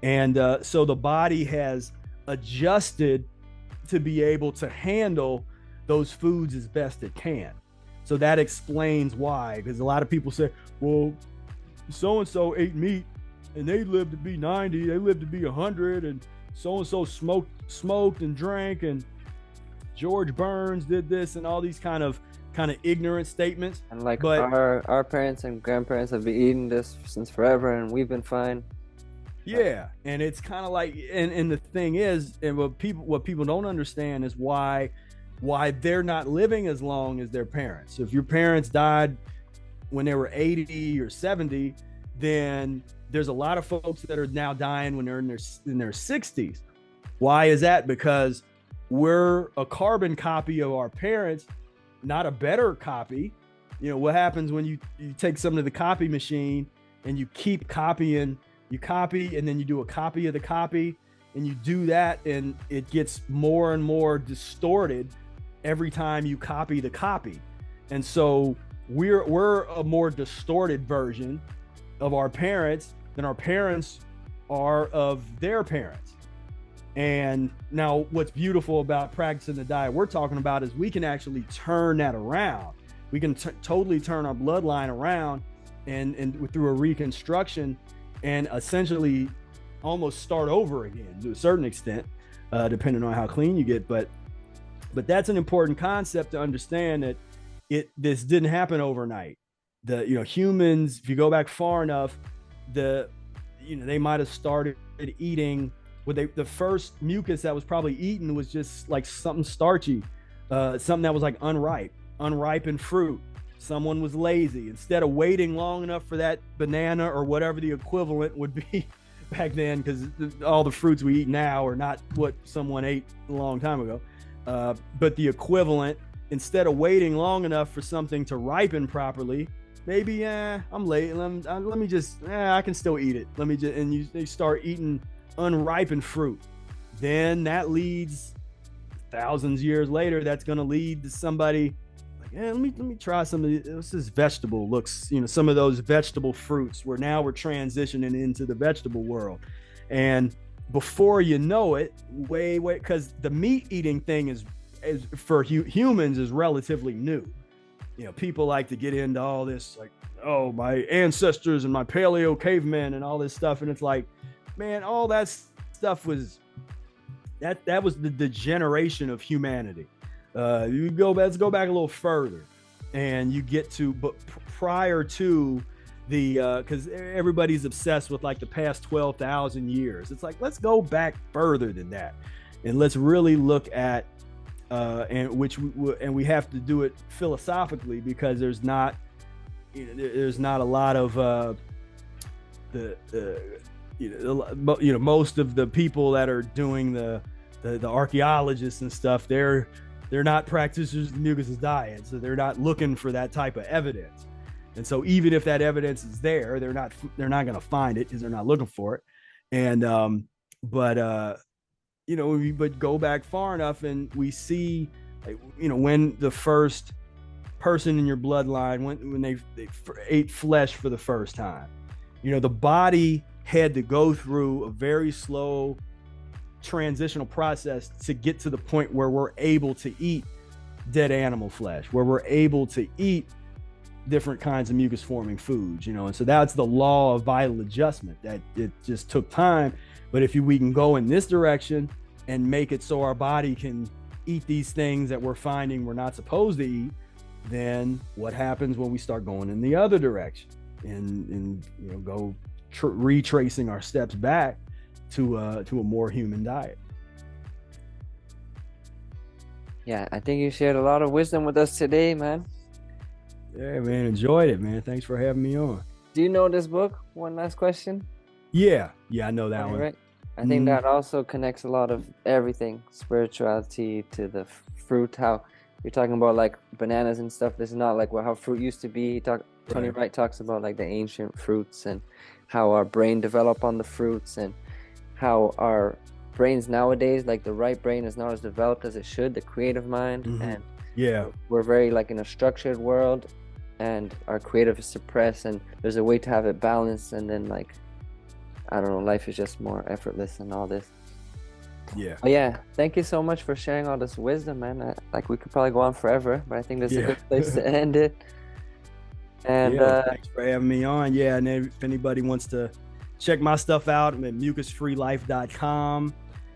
And so the body has adjusted to be able to handle those foods as best it can. So that explains why, because a lot of people say, well, so-and-so ate meat and they lived to be 90, they lived to be 100, and so-and-so smoked and drank, and George Burns did this, and all these kind of ignorant statements. And our parents and grandparents have been eating this since forever, and we've been fine. Yeah, and it's kind of like, and the thing is, and what people don't understand is why they're not living as long as their parents. So if your parents died when they were 80 or 70, then there's a lot of folks that are now dying when they're in their 60s. Why is that? Because we're a carbon copy of our parents, not a better copy. What happens when you take something to the copy machine and you keep copying, you copy, and then you do a copy of the copy, and you do that, and it gets more and more distorted every time you copy the copy. And so we're a more distorted version of our parents than our parents are of their parents. And now what's beautiful about practicing the diet we're talking about is we can actually turn that around. We can totally turn our bloodline around and through a reconstruction, and essentially almost start over again to a certain extent, depending on how clean you get. But that's an important concept to understand, that this didn't happen overnight. Humans, if you go back far enough, they might have started eating. The first mucus that was probably eaten was just like something starchy, something that was like unripened fruit. Someone was lazy. Instead of waiting long enough for that banana or whatever the equivalent would be back then, because all the fruits we eat now are not what someone ate a long time ago. But the equivalent, instead of waiting long enough for something to ripen properly, maybe I'm late. Let me just I can still eat it. They start eating unripened fruit. Then that leads, thousands of years later, that's going to lead to somebody like, let me try some of this vegetable looks. Some of those vegetable fruits. Where now we're transitioning into the vegetable world, And before you know it, because the meat eating thing is for humans is relatively new. People like to get into all this, like, oh, my ancestors and my paleo cavemen and all this stuff. And it's like, man, all that stuff was that was the degeneration of humanity. Let's go back a little further, and you get to, but prior to the, because everybody's obsessed with like the past 12,000 years. It's like, let's go back further than that, and let's really look at, and we have to do it philosophically, because there's not a lot of most of the people that are doing the archaeologists and stuff, they're not practitioners of the Mucusless diet, so they're not looking for that type of evidence. And so even if that evidence is there, they're not going to find it because they're not looking for it. And but go back far enough, and we see, when the first person in your bloodline, when they ate flesh for the first time, the body had to go through a very slow transitional process to get to the point where we're able to eat dead animal flesh, where we're able to eat different kinds of mucus forming foods, and so that's the law of vital adjustment, that it just took time. But if we can go in this direction and make it so our body can eat these things that we're finding we're not supposed to eat, then what happens when we start going in the other direction and go retracing our steps back to a more human diet? Yeah, I think you shared a lot of wisdom with us today, man. Yeah, man, enjoyed it, man. Thanks for having me on. Do you know this book? One last question. Yeah, I know that one. Right. I think that also connects a lot of everything, spirituality to the fruit. How you're talking about like bananas and stuff. This is not like how fruit used to be. Tony Wright talks about like the ancient fruits and how our brain developed on the fruits, and how our brains nowadays, like the right brain is not as developed as it should, the creative mind. And we're very like in a structured world, and our creative is suppressed, and there's a way to have it balanced. And then like, I don't know, life is just more effortless and all this. Yeah. But yeah, thank you so much for sharing all this wisdom, man. Like we could probably go on forever, but I think this is a good place to end it. And thanks for having me on. Yeah, and if anybody wants to check my stuff out, I'm at mucusfreelife.com,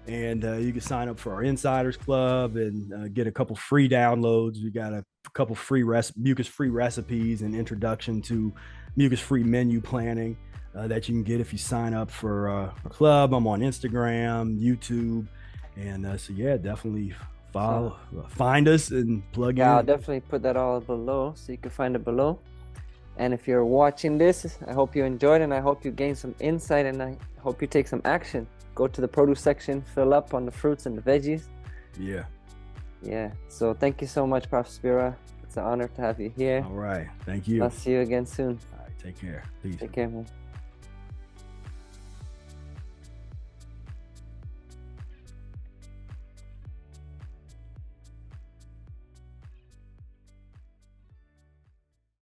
and you can sign up for our Insiders Club and get a couple free downloads. We got a couple free mucus-free recipes and introduction to mucus-free menu planning that you can get if you sign up for a club. I'm on Instagram, YouTube, and so yeah, definitely find us and plug in. Yeah, I'll definitely put that all below, so you can find it below. And if you're watching this, I hope you enjoyed, and I hope you gained some insight, and I hope you take some action. Go to the produce section, fill up on the fruits and the veggies. Yeah. So thank you so much, Prof. Spira. It's an honor to have you here. All right. Thank you. I'll see you again soon. All right. Take care. Peace. Take care, man.